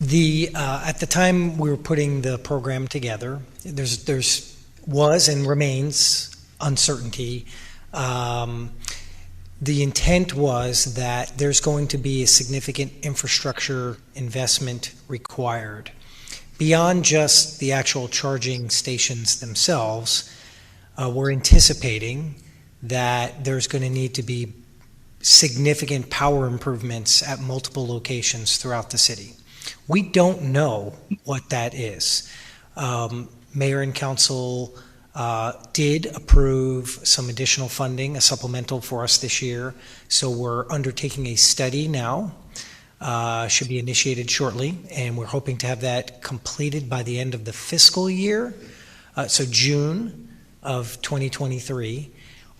At the time we were putting the program together, there's was and remains uncertainty. The intent was that there's going to be a significant infrastructure investment required. Beyond just the actual charging stations themselves, we're anticipating that there's going to need to be significant power improvements at multiple locations throughout the city. We don't know what that is. Mayor and council did approve some additional funding, a supplemental for us this year. So we're undertaking a study now, should be initiated shortly, and we're hoping to have that completed by the end of the fiscal year, so June of 2023.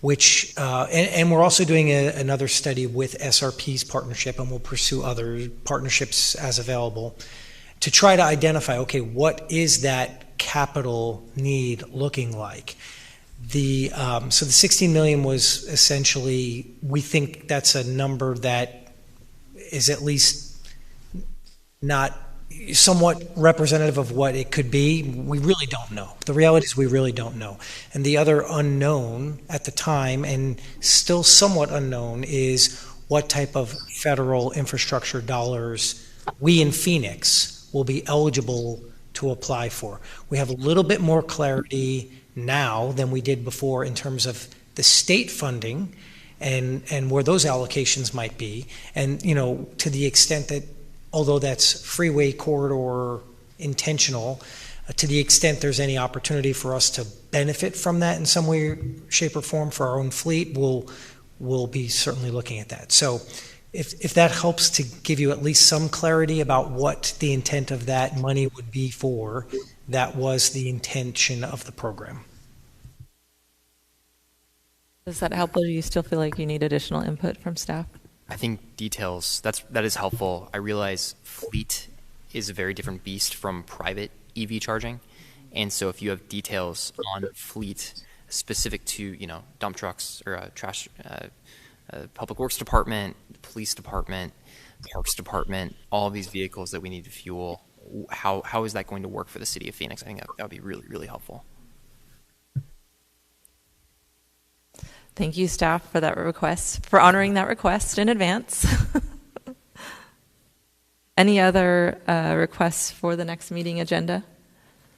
And we're also doing another study with SRP's partnership, and we'll pursue other partnerships as available to try to identify, okay, what is that capital need looking like? So the 16 million was essentially, we think that's a number that is at least not somewhat representative of what it could be. We really don't know. The reality is we really don't know. And the other unknown at the time, and still somewhat unknown, is what type of federal infrastructure dollars we in Phoenix will be eligible to apply for. We have a little bit more clarity now than we did before in terms of the state funding and where those allocations might be. And, to the extent that, although that's freeway corridor intentional, to the extent there's any opportunity for us to benefit from that in some way, shape, or form for our own fleet, we'll be certainly looking at that. So if that helps to give you at least some clarity about what the intent of that money would be for, that was the intention of the program. Does that help, or do you still feel like you need additional input from staff? I think details, that is helpful. I realize fleet is a very different beast from private EV charging. And so if you have details on fleet specific to, dump trucks or trash, public works department, police department, parks department, all of these vehicles that we need to fuel, how is that going to work for the city of Phoenix? I think that would be really, really helpful. Thank you, staff, for that request, for honoring that request in advance. Any other requests for the next meeting agenda?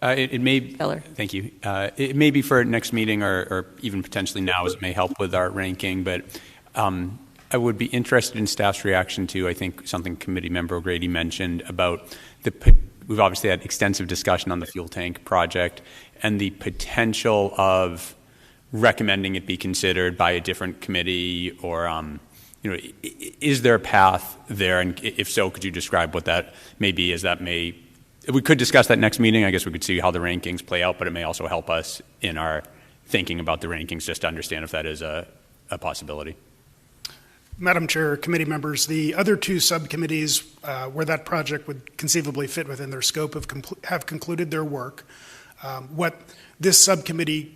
It may. Keller. Thank you. It may be for next meeting, or even potentially now, as it may help with our ranking. But I would be interested in staff's reaction to, I think, something Committee Member O'Grady mentioned about we've obviously had extensive discussion on the fuel tank project and the potential of recommending it be considered by a different committee, or is there a path there? And if so, could you describe what that may be? We could discuss that next meeting. I guess we could see how the rankings play out, but it may also help us in our thinking about the rankings, just to understand if that is a possibility. Madam Chair, committee members, the other two subcommittees where that project would conceivably fit within their scope have concluded their work. What this subcommittee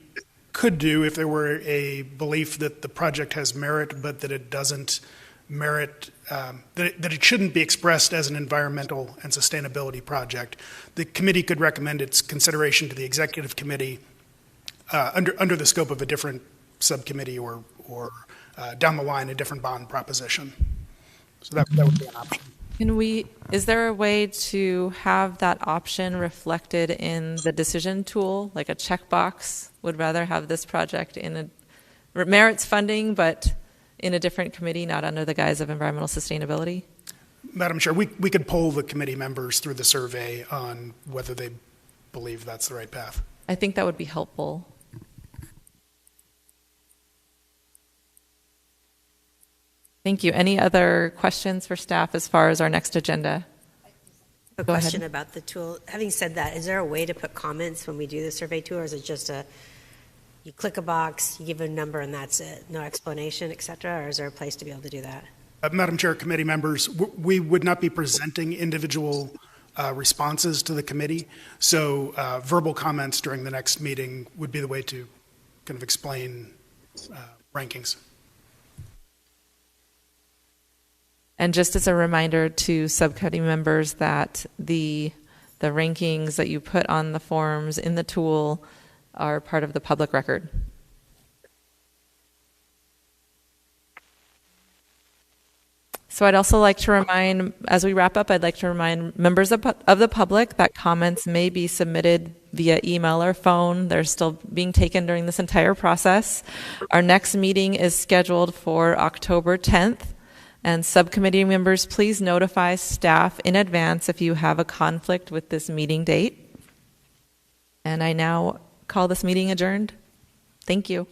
could do, if there were a belief that the project has merit but that it doesn't merit, that it shouldn't be expressed as an environmental and sustainability project, the committee could recommend its consideration to the executive committee under the scope of a different subcommittee or down the line a different bond proposition. So that would be an option. Is there a way to have that option reflected in the decision tool, like a checkbox? Would rather have this project in merits funding, but in a different committee, not under the guise of environmental sustainability? Madam Chair, we could poll the committee members through the survey on whether they believe that's the right path. I think that would be helpful. Thank you. Any other questions for staff as far as our next agenda? A question about the tool. Having said that, is there a way to put comments when we do the survey tool, or is it just you click a box, you give a number, and that's it? No explanation, et cetera? Or is there a place to be able to do that? Madam Chair, committee members, we would not be presenting individual responses to the committee. So verbal comments during the next meeting would be the way to kind of explain rankings. And just as a reminder to subcommittee members that the rankings that you put on the forms in the tool are part of the public record. So I'd also like to remind, as we wrap up, I'd like to remind members of the public that comments may be submitted via email or phone. They're still being taken during this entire process. Our next meeting is scheduled for October 10th. And subcommittee members, please notify staff in advance if you have a conflict with this meeting date. And I now call this meeting adjourned. Thank you.